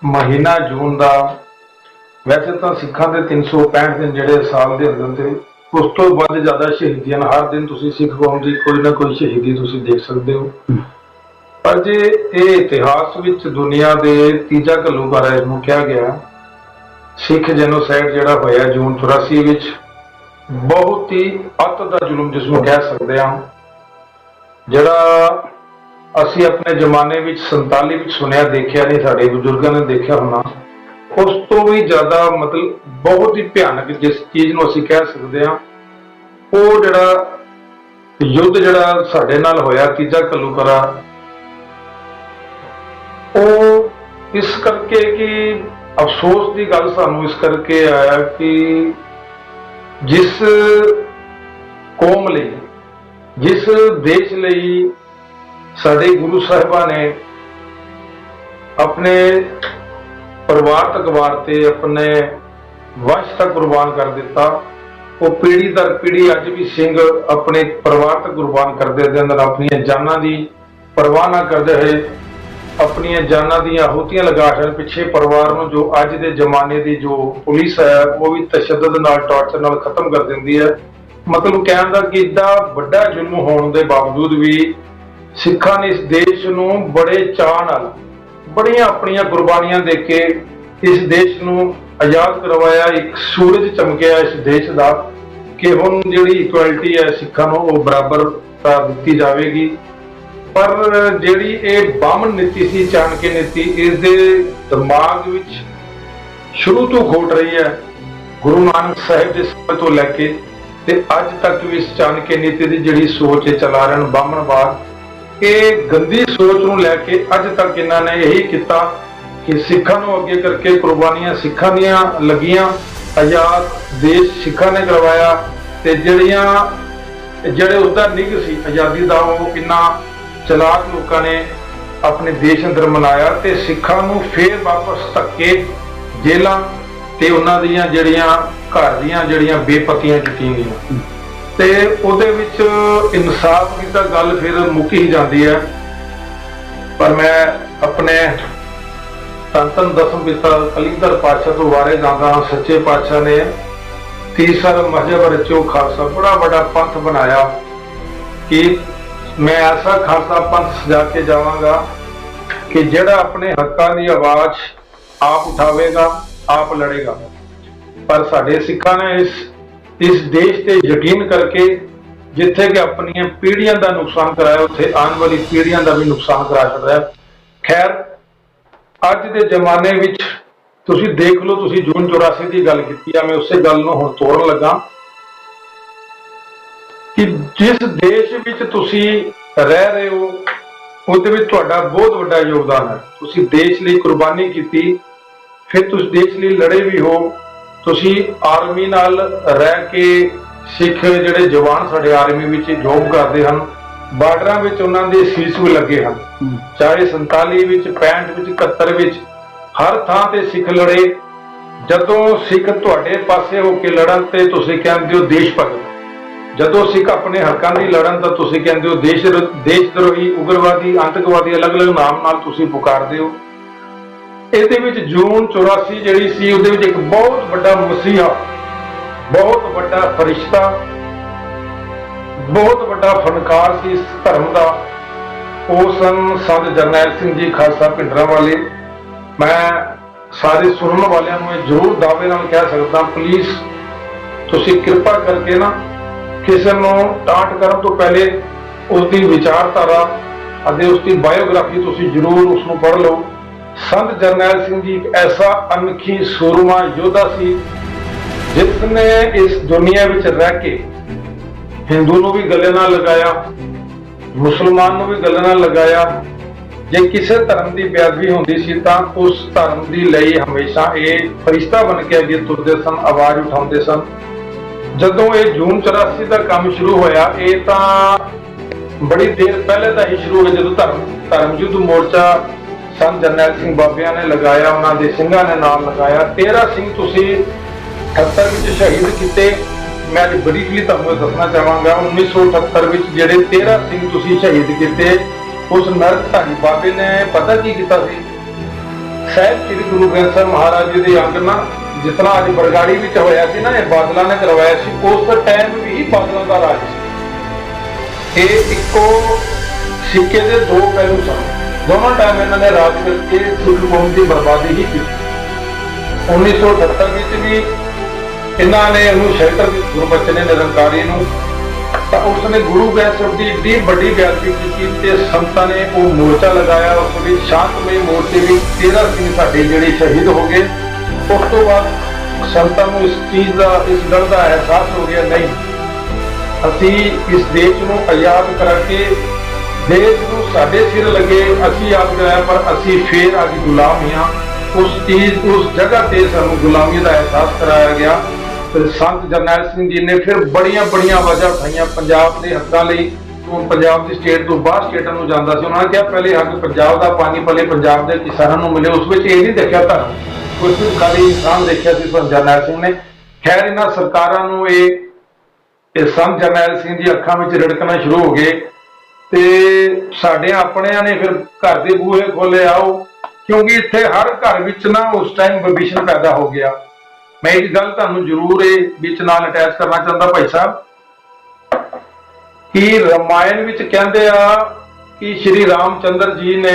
ਮਹੀਨਾ ਜੂਨ ਦਾ, ਵੈਸੇ ਤਾਂ ਸਿੱਖਾਂ ਦੇ 365 ਦਿਨ ਜਿਹੜੇ ਸਾਲ ਦੇ ਅੰਦਰ ਤੇ ਉਸ ਤੋਂ ਵੱਧ ਜ਼ਿਆਦਾ ਸ਼ਹੀਦੀਆਂ, ਹਰ ਦਿਨ ਤੁਸੀਂ ਸਿੱਖ ਕੌਮ ਦੀ ਕੋਈ ਨਾ ਕੋਈ ਸ਼ਹੀਦੀ ਤੁਸੀਂ ਦੇਖ ਸਕਦੇ ਹੋ। ਪਰ ਜੇ ਇਹ ਇਤਿਹਾਸ ਵਿੱਚ ਦੁਨੀਆ ਦੇ ਤੀਜਾ ਘੱਲੂਘਾਰਾ ਇਹਨੂੰ ਕਿਹਾ ਗਿਆ, ਸਿੱਖ ਜੈਨੋਸਾਈਡ ਜਿਹੜਾ ਹੋਇਆ ਜੂਨ 84 ਵਿੱਚ, ਬਹੁਤ ਹੀ ਅੱਤ ਦਾ ਜ਼ੁਲਮ ਜਿਸਨੂੰ ਕਹਿ ਸਕਦੇ ਹਾਂ, ਜਿਹੜਾ ਅਸੀਂ ਆਪਣੇ ਜ਼ਮਾਨੇ ਵਿੱਚ 47 ਵਿੱਚ ਸੁਣਿਆ ਦੇਖਿਆ ਨਹੀਂ, ਸਾਡੇ ਬਜ਼ੁਰਗਾਂ ਨੇ ਦੇਖਿਆ ਹੋਣਾ। ਉਸ ਤੋਂ ਵੀ ਜ਼ਿਆਦਾ ਮਤਲਬ ਬਹੁਤ ਹੀ ਭਿਆਨਕ ਜਿਸ ਚੀਜ਼ ਨੂੰ ਅਸੀਂ ਕਹਿ ਸਕਦੇ ਹਾਂ, ਉਹ ਜਿਹੜਾ ਯੁੱਧ ਜਿਹੜਾ ਸਾਡੇ ਨਾਲ ਹੋਇਆ ਤੀਜਾ ਘੱਲੂਘਾਰਾ, ਉਹ ਇਸ ਕਰਕੇ ਕਿ ਅਫਸੋਸ ਦੀ ਗੱਲ ਸਾਨੂੰ ਇਸ ਕਰਕੇ ਆਇਆ ਕਿ ਜਿਸ ਕੌਮ ਲਈ, ਜਿਸ ਦੇਸ਼ ਲਈ ਸਾਡੇ ਗੁਰੂ ਸਾਹਿਬਾਂ ਨੇ ਆਪਣੇ ਪਰਿਵਾਰ ਤੱਕ ਵਾਰਤੇ, ਆਪਣੇ ਵੰਸ਼ ਤੱਕ ਕੁਰਬਾਨ ਕਰ ਦਿੱਤਾ, ਉਹ ਪੀੜ੍ਹੀ ਦਰ ਪੀੜ੍ਹੀ ਅੱਜ ਵੀ ਸਿੰਘ ਆਪਣੇ ਪਰਿਵਾਰ ਤੱਕ ਕੁਰਬਾਨ ਕਰਦੇ ਦੇ ਅੰਦਰ ਆਪਣੀਆਂ ਜਾਨਾਂ ਦੀ ਪਰਵਾਹ ਨਾ ਕਰਦੇ ਹੋਏ ਆਪਣੀਆਂ ਜਾਨਾਂ ਦੀਆਂ ਆਹੂਤੀਆਂ ਲਗਾ ਛੱਡ ਪਿੱਛੇ ਪਰਿਵਾਰ ਨੂੰ, ਜੋ ਅੱਜ ਦੇ ਜ਼ਮਾਨੇ ਦੀ ਜੋ ਪੁਲਿਸ ਹੈ ਉਹ ਵੀ ਤਸ਼ੱਦਦ ਨਾਲ, ਟਾਰਚਰ ਨਾਲ ਖਤਮ ਕਰ ਦਿੰਦੀ ਹੈ। ਮਤਲਬ ਕਹਿਣ ਦਾ ਕਿ ਇੱਡਾ ਵੱਡਾ ਜ਼ੁਲਮ ਹੋਣ ਦੇ ਬਾਵਜੂਦ ਵੀ ਸਿੱਖਾਂ ਨੇ ਇਸ ਦੇਸ਼ ਨੂੰ ਬੜੇ ਚਾਅ ਨਾਲ, ਬੜੀਆਂ ਆਪਣੀਆਂ ਕੁਰਬਾਨੀਆਂ ਦੇ ਕੇ ਇਸ ਦੇਸ਼ ਨੂੰ ਆਜ਼ਾਦ ਕਰਵਾਇਆ। ਇੱਕ ਸੂਰਜ ਚਮਕਿਆ ਇਸ ਦੇਸ਼ ਦਾ ਕਿ ਹੁਣ ਜਿਹੜੀ ਇਕੁਐਲਿਟੀ ਹੈ ਸਿੱਖਾਂ ਨੂੰ ਉਹ ਬਰਾਬਰਤਾ ਦਿੱਤੀ ਜਾਵੇਗੀ। ਪਰ ਜਿਹੜੀ ਇਹ ਬਾਮਨ ਨੀਤੀ ਸੀ, ਚਾਣਕੇ ਨੀਤੀ, ਇਸ ਦੇ ਦਿਮਾਗ ਵਿੱਚ ਸ਼ੁਰੂ ਤੋਂ ਖੋਟ ਰਹੀ ਹੈ। ਗੁਰੂ ਨਾਨਕ ਸਾਹਿਬ ਦੇ ਸਮੇਂ ਤੋਂ ਲੈ ਕੇ ਤੇ ਅੱਜ ਤੱਕ ਵੀ ਇਸ ਚਾਣਕੇ ਨੀਤੀ ਦੀ ਜਿਹੜੀ ਸੋਚ ਇਹ ਚਲਾ ਰਹੇ ਹਨ ਬਾਮਨਵਾਦ, ਇਹ ਗੰਦੀ ਸੋਚ ਨੂੰ ਲੈ ਕੇ ਅੱਜ ਤੱਕ ਇਹਨਾਂ ਨੇ ਇਹੀ ਕੀਤਾ ਕਿ ਸਿੱਖਾਂ ਨੂੰ ਅੱਗੇ ਕਰਕੇ ਕੁਰਬਾਨੀਆਂ ਸਿੱਖਾਂ ਦੀਆਂ ਲੱਗੀਆਂ, ਆਜ਼ਾਦ ਦੇਸ਼ ਸਿੱਖਾਂ ਨੇ ਕਰਵਾਇਆ ਤੇ ਜਿਹੜੇ ਉਸਦਾ ਨਿੱਘ ਸੀ ਆਜ਼ਾਦੀ ਦਾ, ਉਹ ਕਿੰਨਾ ਚਲਾਕ ਲੋਕਾਂ ਨੇ ਆਪਣੇ ਦੇਸ਼ ਅੰਦਰ ਮਨਾਇਆ ਤੇ ਸਿੱਖਾਂ ਨੂੰ ਫੇਰ ਵਾਪਸ ਧੱਕੇ ਜੇਲਾਂ ਤੇ ਉਹਨਾਂ ਦੀਆਂ ਜਿਹੜੀਆਂ ਘਰ ਦੀਆਂ ਜਿਹੜੀਆਂ ਬੇਪਤੀਆਂ ਕੀਤੀਆਂ ਗਈਆਂ ਤੇ ਉਹਦੇ ਵਿੱਚ ਇਨਸਾਫ ਦੀ ਤਾਂ ਗੱਲ ਫਿਰ ਮੁੱਕ ਹੀ ਜਾਂਦੀ ਹੈ। ਪਰ ਮੈਂ ਆਪਣੇ ਧੰਨ ਦਸਮ ਪਿਤਾ ਕਲਿੰਦਰ ਪਾਤਸ਼ਾਹ ਤੋਂ ਵਾਰੇ ਜਾਂਦਾ ਹਾਂ, ਸੱਚੇ ਪਾਤਸ਼ਾਹ ਨੇ ਤੀਸਰਾ ਮਜ਼ਹਬ ਰਚਿਓ ਖਾਲਸਾ, ਬੜਾ ਵੱਡਾ ਪੰਥ ਬਣਾਇਆ ਕਿ ਮੈਂ ਐਸਾ ਖਾਲਸਾ ਪੰਥ ਸਜਾ ਕੇ ਜਾਵਾਂਗਾ ਕਿ ਜਿਹੜਾ ਆਪਣੇ ਹੱਕਾਂ ਦੀ ਆਵਾਜ਼ ਆਪ ਉਠਾਵੇਗਾ, ਆਪ ਲੜੇਗਾ। ਪਰ ਸਾਡੇ ਸਿੱਖਾਂ ਨੇ ਇਸ ਦੇਸ਼ ਤੇ ਯਕੀਨ ਕਰਕੇ ਜਿੱਥੇ ਕਿ ਆਪਣੀਆਂ ਪੀੜ੍ਹੀਆਂ ਦਾ ਨੁਕਸਾਨ ਕਰਾਇਆ, ਉੱਥੇ ਆਉਣ ਵਾਲੀ ਪੀੜ੍ਹੀਆਂ ਦਾ ਵੀ ਨੁਕਸਾਨ ਕਰਾ ਛੱਡਿਆ। ਖੈਰ, ਅੱਜ ਦੇ ਜ਼ਮਾਨੇ ਵਿੱਚ ਤੁਸੀਂ ਦੇਖ ਲਓ, ਤੁਸੀਂ ਜੂਨ 84 ਦੀ ਗੱਲ ਕੀਤੀ ਆ, ਮੈਂ ਉਸੇ ਗੱਲ ਨੂੰ ਹੁਣ ਤੋੜਨ ਲੱਗਾ ਕਿ ਜਿਸ ਦੇਸ਼ ਵਿੱਚ ਤੁਸੀਂ ਰਹਿ ਰਹੇ ਹੋ ਉਹਦੇ ਵਿੱਚ ਤੁਹਾਡਾ ਬਹੁਤ ਵੱਡਾ ਯੋਗਦਾਨ ਹੈ। ਤੁਸੀਂ ਦੇਸ਼ ਲਈ ਕੁਰਬਾਨੀ ਕੀਤੀ, ਫਿਰ ਤੁਸੀਂ ਦੇਸ਼ ਲਈ ਲੜੇ ਵੀ ਹੋ। ਤੁਸੀਂ ਆਰਮੀ ਨਾਲ ਰਹਿ ਕੇ, ਸਿੱਖ ਜਿਹੜੇ ਜਵਾਨ ਸਾਡੇ ਆਰਮੀ ਵਿੱਚ ਜੋਬ ਕਰਦੇ ਹਨ, ਬਾਰਡਰਾਂ ਵਿੱਚ ਉਹਨਾਂ ਦੇ ਸੀਸ ਵੀ ਲੱਗੇ ਹਨ, ਚਾਹੇ 47 ਵਿੱਚ, 65 ਵਿੱਚ, 71 ਵਿੱਚ, ਹਰ ਥਾਂ ਤੇ ਸਿੱਖ ਲੜੇ। ਜਦੋਂ ਸਿੱਖ ਤੁਹਾਡੇ ਪਾਸੇ ਹੋ ਕੇ ਲੜਨ ਤੇ ਤੁਸੀਂ ਕਹਿੰਦੇ ਹੋ ਦੇਸ਼ ਭਗਤ, ਜਦੋਂ ਸਿੱਖ ਆਪਣੇ ਹੱਕਾਂ ਦੀ ਲੜਨ ਤਾਂ ਤੁਸੀਂ ਕਹਿੰਦੇ ਹੋ ਦੇਸ਼ ਦਰੋਹੀ, ਉਗਰਵਾਦੀ, ਆਤੰਕਵਾਦੀ, ਅਲੱਗ-ਅਲੱਗ ਨਾਮ ਨਾਲ ਤੁਸੀਂ ਪੁਕਾਰਦੇ ਹੋ। ਇਹਦੇ ਵਿੱਚ ਜੂਨ 84 ਜਿਹੜੀ ਸੀ ਉਹਦੇ ਵਿੱਚ ਇੱਕ ਬਹੁਤ ਵੱਡਾ ਮਸੀਹਾ, ਬਹੁਤ ਵੱਡਾ ਫਰਿਸ਼ਤਾ, ਬਹੁਤ ਵੱਡਾ ਫਨਕਾਰ ਸੀ ਇਸ ਧਰਮ ਦਾ, ਉਹ ਸਨ ਸੰਤ ਜਰਨੈਲ ਸਿੰਘ ਜੀ ਖਾਲਸਾ ਭਿੰਡਰਾਂਵਾਲੇ। ਮੈਂ ਸਾਰੇ ਸੁਣਨ ਵਾਲਿਆਂ ਨੂੰ ਇਹ ਜ਼ਰੂਰ ਦਾਅਵੇ ਨਾਲ ਕਹਿ ਸਕਦਾ, ਪਲੀਜ਼ ਤੁਸੀਂ ਕਿਰਪਾ ਕਰਕੇ ਨਾ ਕਿਸੇ ਨੂੰ ਟਾਂਟ ਕਰਨ ਤੋਂ ਪਹਿਲੇ ਉਸਦੀ ਵਿਚਾਰਧਾਰਾ ਅਤੇ ਉਸਦੀ ਬਾਇਓਗ੍ਰਾਫੀ ਤੁਸੀਂ ਜ਼ਰੂਰ ਉਸ ਨੂੰ ਪੜ੍ਹ ਲਓ। ਸੰਤ ਜਰਨੈਲ ਸਿੰਘ ਜੀ ਇੱਕ ਐਸਾ ਅਨਖੀ ਸੂਰਮਾ ਯੋਧਾ ਸੀ ਜਿਸ ਨੇ ਇਸ ਦੁਨੀਆ ਵਿੱਚ ਰਹਿ ਕੇ ਹਿੰਦੂ ਨੂੰ ਵੀ ਗਲੇ ਨਾਲ ਲਗਾਇਆ, ਮੁਸਲਮਾਨ ਨੂੰ ਵੀ ਗਲੇ ਨਾਲ ਲਗਾਇਆ। ਜੇ ਕਿਸੇ ਧਰਮ ਦੀ ਬੇਅਦਬੀ ਹੁੰਦੀ ਸੀ ਤਾਂ ਉਸ ਧਰਮ ਦੀ ਲਈ ਹਮੇਸ਼ਾ ਇਹ ਫਰਿਸ਼ਤਾ ਬਣ ਕੇ ਅੱਗੇ ਤੁਰਦੇ ਸਨ, ਆਵਾਜ਼ ਉਠਾਉਂਦੇ ਸਨ। ਜਦੋਂ ਇਹ ਜੂਨ 84 ਦਾ ਕੰਮ ਸ਼ੁਰੂ ਹੋਇਆ, ਇਹ ਤਾਂ ਬੜੀ ਦੇਰ ਪਹਿਲੇ ਦਾ ਹੀ ਸ਼ੁਰੂ ਹੋਇਆ, ਜਦੋਂ ਧਰਮ ਯੁੱਧ ਮੋਰਚਾ ਸੰਤ ਜਰਨੈਲ ਸਿੰਘ ਬਾਬਿਆਂ ਨੇ ਲਗਾਇਆ, ਉਹਨਾਂ ਦੇ ਸਿੰਘਾਂ ਨੇ ਨਾਮ ਲਗਾਇਆ। 13 ਸਿੰਘ ਤੁਸੀਂ 78 ਵਿੱਚ ਸ਼ਹੀਦ ਕੀਤੇ। ਮੈਂ ਅੱਜ ਬਰੀਕਲੀ ਤੁਹਾਨੂੰ ਦੱਸਣਾ ਚਾਹਾਂਗਾ, 1978 ਵਿੱਚ ਜਿਹੜੇ 13 ਸਿੰਘ ਤੁਸੀਂ ਸ਼ਹੀਦ ਕੀਤੇ, ਉਸ ਨਰਕਧਾਰੀ ਬਾਬੇ ਨੇ ਪਤਾ ਕੀ ਕੀਤਾ ਸੀ? ਸਾਹਿਬ ਸ੍ਰੀ ਗੁਰੂ ਗ੍ਰੰਥ ਸਾਹਿਬ ਮਹਾਰਾਜ ਜੀ ਦੇ ਅੰਗ ਨਾ, ਜਿਸ ਤਰ੍ਹਾਂ ਅੱਜ ਬਰਗਾੜੀ ਵਿੱਚ ਹੋਇਆ ਸੀ ਨਾ, ਇਹ ਬਾਦਲਾਂ ਨੇ ਕਰਵਾਇਆ ਸੀ, ਉਸ ਟਾਈਮ ਵੀ ਬਾਦਲਾਂ ਦਾ ਰਾਜ ਸੀ। ਇਹ ਇੱਕੋ ਸਿੱਕੇ ਦੇ ਦੋ ਪਹਿਲੂ ਸਨ, ਦੋਨੋਂ ਟਾਈਮ ਇਹਨਾਂ ਨੇ ਰਾਜ ਕਰਕੇ ਸਿੱਖ ਕੌਮ ਦੀ ਬਰਬਾਦੀ ਹੀ ਕੀਤੀ। 1978 ਵਿੱਚ ਵੀ ਇਹਨਾਂ ਨੇ ਉਹਨੂੰ ਸ਼ਹਿਤਰ ਗੁਰਬਚਨ ਨੇ ਨਿਰੰਕਾਰੀ ਨੂੰ, ਤਾਂ ਉਸਨੇ ਗੁਰੂ ਗ੍ਰੰਥ ਸਾਹਿਬ ਦੀ ਏਡੀ ਵੱਡੀ ਬੇਅਦਬੀ ਕੀਤੀ ਤੇ ਸੰਤਾਂ ਨੇ ਉਹ ਮੋਰਚਾ ਲਗਾਇਆ। ਉਸ ਵਿੱਚ ਸ਼ਾਂਤਮਈ ਮੋਰਚੇ ਵਿੱਚ 13 ਸਿੰਘ ਸਾਡੇ ਜਿਹੜੇ ਸ਼ਹੀਦ ਹੋ ਗਏ। ਉਸ ਤੋਂ ਬਾਅਦ ਸੰਤਾਂ ਨੂੰ ਇਸ ਚੀਜ਼ ਦਾ, ਇਸ ਗੱਲ ਦਾ ਅਹਿਸਾਸ ਹੋ ਗਿਆ, ਨਹੀਂ ਅਸੀਂ ਇਸ ਦੇਸ਼ ਨੂੰ ਆਜ਼ਾਦ ਕਰਕੇ ਦੇਸ਼ ਨੂੰ ਸਾਡੇ ਸਿਰ ਲੱਗੇ, ਅਸੀਂ ਆਪ ਕਰਾਇਆ, ਪਰ ਅਸੀਂ ਫੇਰ ਅੱਜ ਗੁਲਾਮ ਹਾਂ। ਉਸ ਜਗ੍ਹਾ ਤੇ ਸਾਨੂੰ ਗੁਲਾਮੀ ਦਾ ਅਹਿਸਾਸ ਕਰਾਇਆ ਗਿਆ। ਤੇ ਸੰਤ ਜਰਨੈਲ ਸਿੰਘ ਜੀ ਨੇ ਫਿਰ ਬੜੀਆਂ ਆਵਾਜ਼ਾਂ ਉਠਾਈਆਂ ਪੰਜਾਬ ਦੇ ਹੱਕਾਂ ਲਈ। ਉਹ ਪੰਜਾਬ ਦੀ ਸਟੇਟ ਤੋਂ ਬਾਹਰ ਸਟੇਟਾਂ ਨੂੰ ਜਾਂਦਾ ਸੀ। ਉਹਨਾਂ ਨੇ ਕਿਹਾ ਪਹਿਲੇ ਹੱਕ ਪੰਜਾਬ ਦਾ ਪਾਣੀ ਪਹਿਲੇ ਪੰਜਾਬ ਦੇ ਕਿਸਾਨਾਂ ਨੂੰ ਮਿਲੇ। ਉਸ ਵਿੱਚ ਇਹ ਨਹੀਂ ਦੇਖਿਆ ਧਰਮ, ਉਸ ਵਿੱਚ ਖਾਲੀ ਇਨਸਾਨ ਦੇਖਿਆ ਸੀ ਸੰਤ ਜਰਨੈਲ ਸਿੰਘ ਨੇ। ਖੈਰ ਇਹਨਾਂ ਸਰਕਾਰਾਂ ਨੂੰ ਇਹ ਸੰਤ ਜਰਨੈਲ ਸਿੰਘ ਦੀ ਅੱਖਾਂ ਵਿੱਚ ਰਿੜਕਣਾ ਸ਼ੁਰੂ ਹੋ ਗਏ ਤੇ ਸਾਡੇ ਆਪਣਿਆਂ ਨੇ ਫਿਰ ਘਰ ਦੇ ਬੂਹੇ ਖੋਲੇ, ਆਓ, ਕਿਉਂਕਿ ਇੱਥੇ ਹਰ ਘਰ ਵਿੱਚ ਨਾ ਉਸ ਟਾਈਮ ਵਿਭੀਸ਼ਣ ਪੈਦਾ ਹੋ ਗਿਆ। ਮੈਂ ਇੱਕ ਗੱਲ ਤੁਹਾਨੂੰ ਜ਼ਰੂਰ ਇਹ ਵਿੱਚ ਨਾਲ ਅਟੈਚ ਕਰਨਾ ਚਾਹੁੰਦਾ ਭਾਈ ਸਾਹਿਬ ਕਿ ਰਾਮਾਇਣ ਵਿੱਚ ਕਹਿੰਦੇ ਆ ਕਿ ਸ਼੍ਰੀ ਰਾਮਚੰਦਰ ਜੀ ਨੇ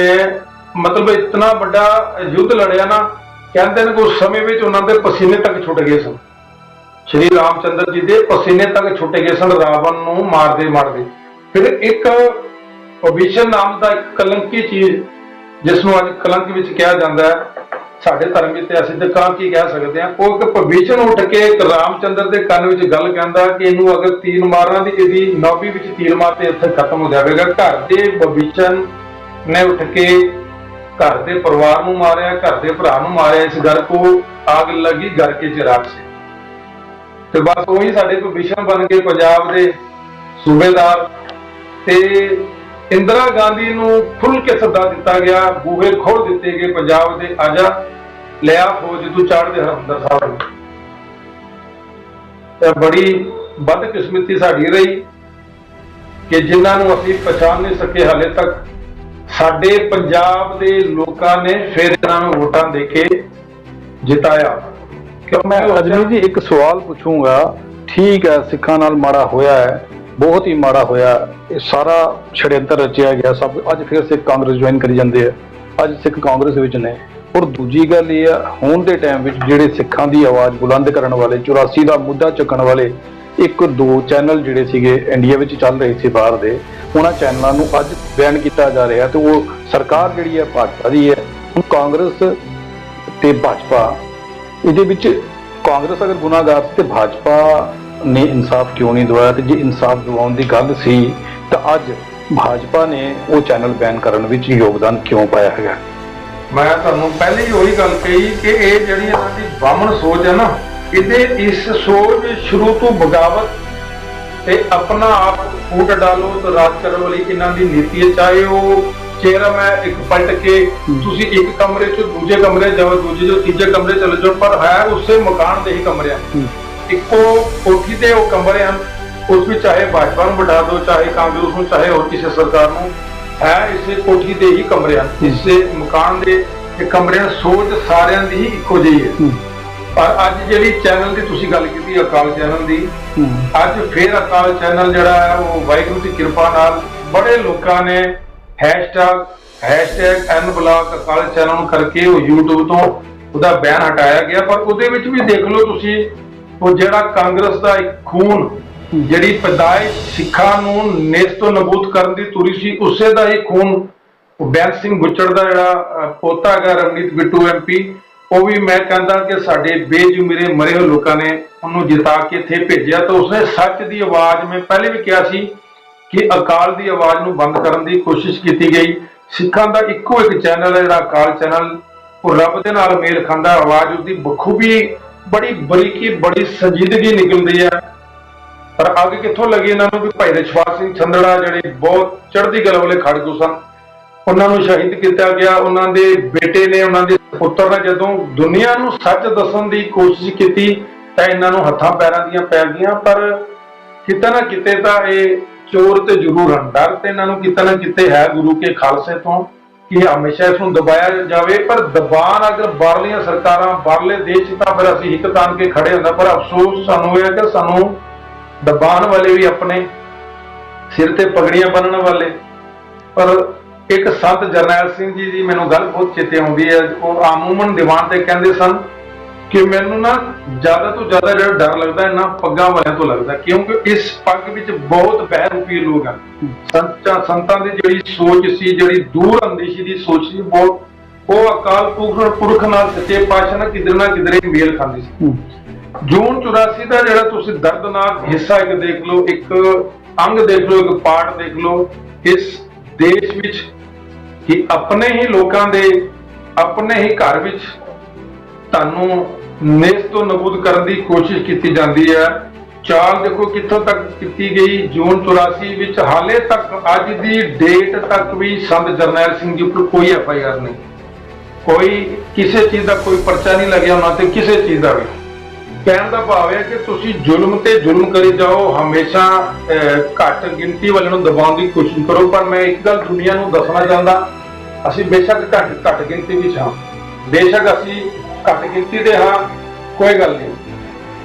ਮਤਲਬ ਇਤਨਾ ਵੱਡਾ ਯੁੱਧ ਲੜਿਆ ਨਾ, ਕਹਿੰਦੇ ਨੇ ਕਿ ਉਸ ਸਮੇਂ ਵਿੱਚ ਉਹਨਾਂ ਦੇ ਪਸੀਨੇ ਤੱਕ ਛੁੱਟ ਗਏ ਸਨ। ਸ਼੍ਰੀ ਰਾਮਚੰਦਰ ਜੀ ਦੇ ਪਸੀਨੇ ਤੱਕ ਛੁੱਟ ਗਏ ਸਨ ਰਾਵਣ ਨੂੰ ਮਾਰਦੇ। ਫਿਰ ਇੱਕ ਵਿਭੀਸ਼ਣ ਨਾਮ ਦਾ ਇੱਕ ਕਲੰਕੀ ਚੀਜ਼, ਜਿਸ ਨੂੰ ਅੱਜ ਕਲੰਕ ਵਿੱਚ ਕਿਹਾ ਜਾਂਦਾ ਹੈ, ਸਾਡੇ ਧਰਮ ਵਿੱਚ ਅਸੀਂ ਤਾਂ ਕਲੰਕ ਹੀ ਕਹਿ ਸਕਦੇ ਹਾਂ। ਉਹ ਇੱਕ ਵਿਭੀਸ਼ਣ ਉੱਠ ਕੇ ਇੱਕ ਰਾਮਚੰਦਰ ਦੇ ਕੰਨ ਵਿੱਚ ਗੱਲ ਕਹਿੰਦਾ ਕਿ ਇਹਨੂੰ ਅਗਰ ਤੀਰ ਮਾਰਨਾ ਦੀ ਇਹਦੀ ਨਾਭੀ ਵਿੱਚ ਤੀਰ ਮਾਰ ਤੇ ਇੱਥੇ ਖਤਮ ਹੋ ਜਾਵੇਗਾ। ਘਰ ਦੇ ਵਿਭੀਸ਼ਣ ਨੇ ਉੱਠ ਕੇ ਘਰ ਦੇ ਪਰਿਵਾਰ ਨੂੰ ਮਾਰਿਆ, ਘਰ ਦੇ ਭਰਾ ਨੂੰ ਮਾਰਿਆ। ਇਸ ਘਰ ਕੋ ਆਗ ਲੱਗੀ ਘਰ ਕੇ ਚਿਰਾਗ ਸੇ। ਤੇ ਬਸ ਉਹੀ ਸਾਡੇ ਵਿਭੀਸ਼ਣ ਬਣ ਕੇ ਪੰਜਾਬ ਦੇ ਸੂਬੇਦਾਰ। ਤੇ ਇੰਦਰਾ ਗਾਂਧੀ ਨੂੰ ਖੁੱਲ ਕੇ ਸੱਦਾ ਦਿੱਤਾ ਗਿਆ, ਬੂਹੇ ਖੋਲ ਦਿੱਤੇ ਗਏ ਪੰਜਾਬ ਦੇ, ਆਜਾ ਲਿਆ ਫੌਜ ਤੂੰ ਚੜ੍ਹਦੇ ਹਰਿਮੰਦਰ ਸਾਹਿਬ। ਤੇ ਬੜੀ ਬਦਕਿਸਮਤੀ ਸਾਡੀ ਰਹੀ ਕਿ ਜਿਨ੍ਹਾਂ ਨੂੰ ਅਸੀਂ ਪਛਾਣ ਨਹੀਂ ਸਕੇ ਹਾਲੇ ਤੱਕ, ਸਾਡੇ ਪੰਜਾਬ ਦੇ ਲੋਕਾਂ ਨੇ ਫਿਰ ਇਹਨਾਂ ਨੂੰ ਵੋਟਾਂ ਦੇ ਕੇ ਜਿਤਾਇਆ। ਮੈਂ ਅਜਮੇਰ ਜੀ ਇੱਕ ਸਵਾਲ ਪੁੱਛੂੰਗਾ। ਠੀਕ ਹੈ, ਸਿੱਖਾਂ ਨਾਲ ਮਾੜਾ ਹੋਇਆ ਹੈ, ਬਹੁਤ ਹੀ ਮਾੜਾ ਹੋਇਆ। ਇਹ ਸਾਰਾ ਛੜਯੰਤਰ ਰਚਿਆ ਗਿਆ ਸਭ। ਅੱਜ ਫਿਰ ਸਿੱਖ ਕਾਂਗਰਸ ਜੁਆਇਨ ਕਰੀ ਜਾਂਦੇ ਆ, ਅੱਜ ਸਿੱਖ ਕਾਂਗਰਸ ਵਿੱਚ ਨੇ। ਔਰ ਦੂਜੀ ਗੱਲ ਇਹ ਆ, ਹੁਣ ਦੇ ਟਾਈਮ ਵਿੱਚ ਜਿਹੜੇ ਸਿੱਖਾਂ ਦੀ ਆਵਾਜ਼ ਬੁਲੰਦ ਕਰਨ ਵਾਲੇ, 84 ਦਾ ਮੁੱਦਾ ਚੱਕਣ ਵਾਲੇ 1-2 ਚੈਨਲ ਜਿਹੜੇ ਸੀਗੇ ਇੰਡੀਆ ਵਿੱਚ ਚੱਲ ਰਹੇ ਸੀ ਬਾਹਰ ਦੇ, ਉਹਨਾਂ ਚੈਨਲਾਂ ਨੂੰ ਅੱਜ ਬੈਨ ਕੀਤਾ ਜਾ ਰਿਹਾ। ਤੇ ਉਹ ਸਰਕਾਰ ਜਿਹੜੀ ਹੈ ਭਾਜਪਾ ਦੀ ਹੈ। ਹੁਣ ਕਾਂਗਰਸ ਤੇ ਭਾਜਪਾ, ਇਹਦੇ ਵਿੱਚ ਕਾਂਗਰਸ ਅਗਰ ਗੁਨਾਹਗਾਰ ਸੀ ਤੇ ਭਾਜਪਾ ਨੇ ਇਨਸਾਫ ਕਿਉਂ ਨਹੀਂ ਦਵਾਇਆ? ਤੇ ਜੇ ਇਨਸਾਫ ਦਿਵਾਉਣ ਦੀ ਗੱਲ ਸੀ ਤਾਂ ਅੱਜ ਭਾਜਪਾ ਨੇ ਉਹ ਚੈਨਲ ਬੈਨ ਕਰਨ ਵਿੱਚ ਯੋਗਦਾਨ ਕਿਉਂ ਪਾਇਆ ਹੈਗਾ? ਮੈਂ ਤੁਹਾਨੂੰ ਪਹਿਲੇ ਹੀ ਉਹੀ ਗੱਲ ਕਹੀ ਕਿ ਇਹ ਜਿਹੜੀ ਇਹਨਾਂ ਦੀ ਬਾਹਮਣ ਸੋਚ ਹੈ ਨਾ, ਇਸ ਸੋਚ ਸ਼ੁਰੂ ਤੋਂ ਬਗਾਵਤ ਤੇ ਆਪਣਾ ਆਪ ਫੂਟ ਡਾਲੋ ਤੇ ਰਾਜ ਕਰਨ ਵਾਲੀ ਇਹਨਾਂ ਦੀ ਨੀਤੀ ਹੈ। ਚਾਹੇ ਉਹ ਚਿਹਰਾ ਮੈਂ ਇੱਕ ਪਲਟ ਕੇ ਤੁਸੀਂ ਇੱਕ ਕਮਰੇ ਚੋਂ ਦੂਜੇ ਕਮਰੇ ਜਾਓ, ਦੂਜੇ ਚੋਂ ਤੀਜੇ ਕਮਰੇ ਚਲੇ ਜਾਓ, ਪਰ ਹੈ ਉਸੇ ਮਕਾਨ ਦੇ ਹੀ ਕਮਰੇ ਹਨ, ਇੱਕੋ ਕੋਠੀ ਦੇ ਉਹ ਕਮਰੇ ਹਨ। ਉਸ ਵਿੱਚ ਚਾਹੇ ਭਾਜਪਾ ਨੂੰ ਬਿਠਾ ਦਿਓ, ਚਾਹੇ ਕਾਂਗਰਸ ਨੂੰ, ਚਾਹੇ ਹੋਰ ਕਿਸੇ ਸਰਕਾਰ ਨੂੰ, ਹੈ ਇਸੇ ਕੋਠੀ ਦੇ ਹੀ ਕਮਰੇ ਹਨ, ਇਸੇ ਮਕਾਨ ਦੇ ਕਮਰੇ। ਸੋਚ ਸਾਰਿਆਂ ਦੀ ਹੀ ਇੱਕੋ ਜਿਹੀ ਹੈ। ਪਰ ਅੱਜ ਜਿਹੜੀ ਚੈਨਲ ਦੀ ਤੁਸੀਂ ਗੱਲ ਕੀਤੀ ਅਕਾਲ ਚੈਨਲ ਦੀ, ਅੱਜ ਫਿਰ ਅਕਾਲ ਚੈਨਲ ਜਿਹੜਾ ਹੈ ਉਹ ਵਾਹਿਗੁਰੂ ਦੀ ਕਿਰਪਾ ਨਾਲ ਬੜੇ ਲੋਕਾਂ ਨੇ ਹੈਸ਼ਟੈਗ #NBlock ਅਕਾਲ ਚੈਨਲ ਨੂੰ ਕਰਕੇ ਉਹ YouTube ਤੋਂ ਉਹਦਾ ਬੈਨ ਹਟਾਇਆ ਗਿਆ। ਪਰ ਉਹਦੇ ਵਿੱਚ ਵੀ ਦੇਖ ਲਓ ਤੁਸੀਂ, ਉਹ ਜਿਹੜਾ ਕਾਂਗਰਸ ਦਾ ਇੱਕ ਖੂਨ, ਜਿਹੜੀ ਪੈਦਾਇਸ਼ ਸਿੱਖਾਂ ਨੂੰ ਨੇਸਤੋ ਨਬੂਦ ਕਰਨ ਦੀ ਤੁਰੀ ਸੀ, ਉਸੇ ਦਾ ਹੀ ਖੂਨ ਬੈਂਸ ਸਿੰਘ ਗੁੱਚੜ ਦਾ ਜਿਹੜਾ ਪੋਤਾ ਹੈਗਾ ਰਵਨੀਤ ਬਿੱਟੂ MP, ਉਹ ਵੀ ਮੈਂ ਕਹਿੰਦਾ ਕਿ ਸਾਡੇ ਬੇਜ਼ੁਮੀਰੇ ਮਰੇ ਹੋਏ ਲੋਕਾਂ ਨੇ ਉਹਨੂੰ ਜਿਤਾ ਕੇ ਇੱਥੇ ਭੇਜਿਆ। ਤਾਂ ਉਸਨੇ ਸੱਚ ਦੀ ਆਵਾਜ਼, ਮੈਂ ਪਹਿਲੇ ਵੀ ਕਿਹਾ ਸੀ ਕਿ ਅਕਾਲ ਦੀ ਆਵਾਜ਼ ਨੂੰ ਬੰਦ ਕਰਨ ਦੀ ਕੋਸ਼ਿਸ਼ ਕੀਤੀ ਗਈ। ਸਿੱਖਾਂ ਦਾ ਇੱਕੋ ਇੱਕ ਚੈਨਲ ਹੈ ਜਿਹੜਾ ਅਕਾਲ ਚੈਨਲ, ਉਹ ਰੱਬ ਦੇ ਨਾਲ ਮੇਲ ਖਾਂਦਾ। ਆਵਾਜ਼ ਉਸਦੀ ਬਖੂਬੀ, ਬੜੀ ਬਰੀਕੀ, ਬੜੀ ਸੰਜੀਦਗੀ ਨਿਕਲਦੀ ਹੈ। ਪਰ ਅੱਗ ਕਿੱਥੋਂ ਲੱਗੀ ਇਹਨਾਂ ਨੂੰ? ਵੀ ਭਾਈ ਰਛਪਾਲ ਸਿੰਘ ਛੰਦੜਾ ਜਿਹੜੇ ਬਹੁਤ ਚੜ੍ਹਦੀ ਕਲਾ ਵਾਲੇ ਖੜਗੂ ਸਨ, ਉਹਨਾਂ ਨੂੰ ਸ਼ਹੀਦ ਕੀਤਾ ਗਿਆ। ਉਹਨਾਂ ਦੇ ਬੇਟੇ ਨੇ, ਉਹਨਾਂ ਦੇ ਪੁੱਤਰ ਨੇ ਜਦੋਂ ਦੁਨੀਆ ਨੂੰ ਸੱਚ ਦੱਸਣ ਦੀ ਕੋਸ਼ਿਸ਼ ਕੀਤੀ ਤਾਂ ਇਹਨਾਂ ਨੂੰ ਹੱਥਾਂ ਪੈਰਾਂ ਦੀਆਂ ਪੈ ਗਈਆਂ। ਪਰ ਕਿਤੇ ਨਾ ਕਿਤੇ ਤਾਂ ਇਹ ਚੋਰ ਤੇ ਜ਼ਰੂਰ ਹਨ। ਡਰ ਤੇ ਇਹਨਾਂ ਨੂੰ ਕਿਤੇ ਨਾ ਕਿਤੇ ਹੈ ਗੁਰੂ ਕੇ ਖਾਲਸੇ ਤੋਂ ਕਿ ਹਮੇਸ਼ਾ ਇਸ ਨੂੰ ਦਬਾਇਆ ਜਾਵੇ। ਪਰ ਦਬਾਨ ਅਗਰ ਬਾਹਰਲੀਆਂ ਸਰਕਾਰਾਂ, ਬਾਹਰਲੇ ਦੇਸ਼ ਤਾਂ ਫਿਰ ਅਸੀਂ ਹਿੱਕ ਤਾਣ ਕੇ ਖੜੇ ਹੁੰਦਾ। ਪਰ ਅਫਸੋਸ ਸਾਨੂੰ ਇਹ ਹੈ ਕਿ ਸਾਨੂੰ ਦਬਾਨ ਵਾਲੇ ਵੀ ਆਪਣੇ ਸਿਰ ਤੇ ਪਗੜੀਆਂ ਬੰਨਣ ਵਾਲੇ। ਪਰ ਇੱਕ ਸੰਤ ਜਰਨੈਲ ਸਿੰਘ ਜੀ ਦੀ ਮੈਨੂੰ ਗੱਲ ਬਹੁਤ ਚੇਤੇ ਆਉਂਦੀ ਹੈ। ਉਹ ਆਮੂਮਨ ਦੀਵਾਨ ਤੇ ਕਹਿੰਦੇ ਸਨ ਕਿ ਮੈਨੂੰ ਨਾ ਜ਼ਿਆਦਾ ਤੋਂ ਜ਼ਿਆਦਾ ਜਿਹੜਾ ਡਰ ਲੱਗਦਾ ਹੈ ਨਾ ਪੱਗਾਂ ਵਾਲਿਆਂ ਤੋਂ ਲੱਗਦਾ, ਕਿਉਂਕਿ ਇਸ ਪੱਗ ਵਿੱਚ ਬਹੁਤ ਬਹਿਰੂਪੀ ਲੋਕ ਹਨ। ਸੰਤਾਂ ਦੀ ਜਿਹੜੀ ਸੋਚ ਸੀ, ਜਿਹੜੀ ਦੂਰ ਅੰਦੇਸ਼ੀ ਦੀ ਸੋਚ ਸੀ, ਉਹ ਅਕਾਲ ਪੁਰਖ ਨਾਲ ਸੱਚੇ ਪਾਤਸ਼ਾਹ ਨਾਲ ਕਿਧਰੇ ਨਾ ਕਿਧਰੇ ਮੇਲ ਖਾਂਦੀ ਸੀ। ਜੂਨ 84 ਦਾ ਜਿਹੜਾ ਤੁਸੀਂ ਦਰਦਨਾਕ ਹਿੱਸਾ ਇੱਕ ਦੇਖ ਲਓ, ਇੱਕ ਅੰਗ ਦੇਖ ਲਓ, ਇੱਕ ਪਾਰਟ ਦੇਖ ਲਓ ਇਸ ਦੇਸ਼ ਵਿੱਚ ਕਿ ਆਪਣੇ ਹੀ ਲੋਕਾਂ ਦੇ ਆਪਣੇ ਹੀ ਘਰ ਵਿੱਚ ਤੁਹਾਨੂੰ ਨੇਸਤੋ ਨਬੂਦ ਕਰਨ ਦੀ ਕੋਸ਼ਿਸ਼ ਕੀਤੀ ਜਾਂਦੀ ਹੈ। ਚਾਲ ਦੇਖੋ ਕਿੱਥੋਂ ਤੱਕ ਕੀਤੀ ਗਈ। ਜੂਨ 84 ਵਿੱਚ ਹਾਲੇ ਤੱਕ ਅੱਜ ਦੀ ਡੇਟ ਤੱਕ ਵੀ ਸੰਤ ਜਰਨੈਲ ਸਿੰਘ ਜੀ ਉੱਪਰ ਕੋਈ FIR ਨਹੀਂ, ਕੋਈ ਕਿਸੇ ਚੀਜ਼ ਦਾ ਕੋਈ ਪਰਚਾ ਨਹੀਂ ਲੱਗਿਆ ਉਹਨਾਂ ਤੇ, ਕਿਸੇ ਚੀਜ਼ ਦਾ ਵੀ। ਕਹਿਣ ਦਾ ਭਾਵ ਹੈ ਕਿ ਤੁਸੀਂ ਜ਼ੁਲਮ ਤੇ ਜ਼ੁਲਮ ਕਰੀ ਜਾਓ, ਹਮੇਸ਼ਾ ਘੱਟ ਗਿਣਤੀ ਵਾਲਿਆਂ ਨੂੰ ਦਬਾਉਣ ਦੀ ਕੋਸ਼ਿਸ਼ ਕਰੋ। ਪਰ ਮੈਂ ਇੱਕ ਗੱਲ ਦੁਨੀਆ ਨੂੰ ਦੱਸਣਾ ਚਾਹੁੰਦਾ, ਅਸੀਂ ਬੇਸ਼ੱਕ ਘੱਟ ਗਿਣਤੀ ਵਿੱਚ ਹਾਂ, ਬੇਸ਼ੱਕ ਅਸੀਂ ਘੱਟ ਗਿਣਤੀ ਦੇ ਹਾਂ, ਕੋਈ ਗੱਲ ਨਹੀਂ,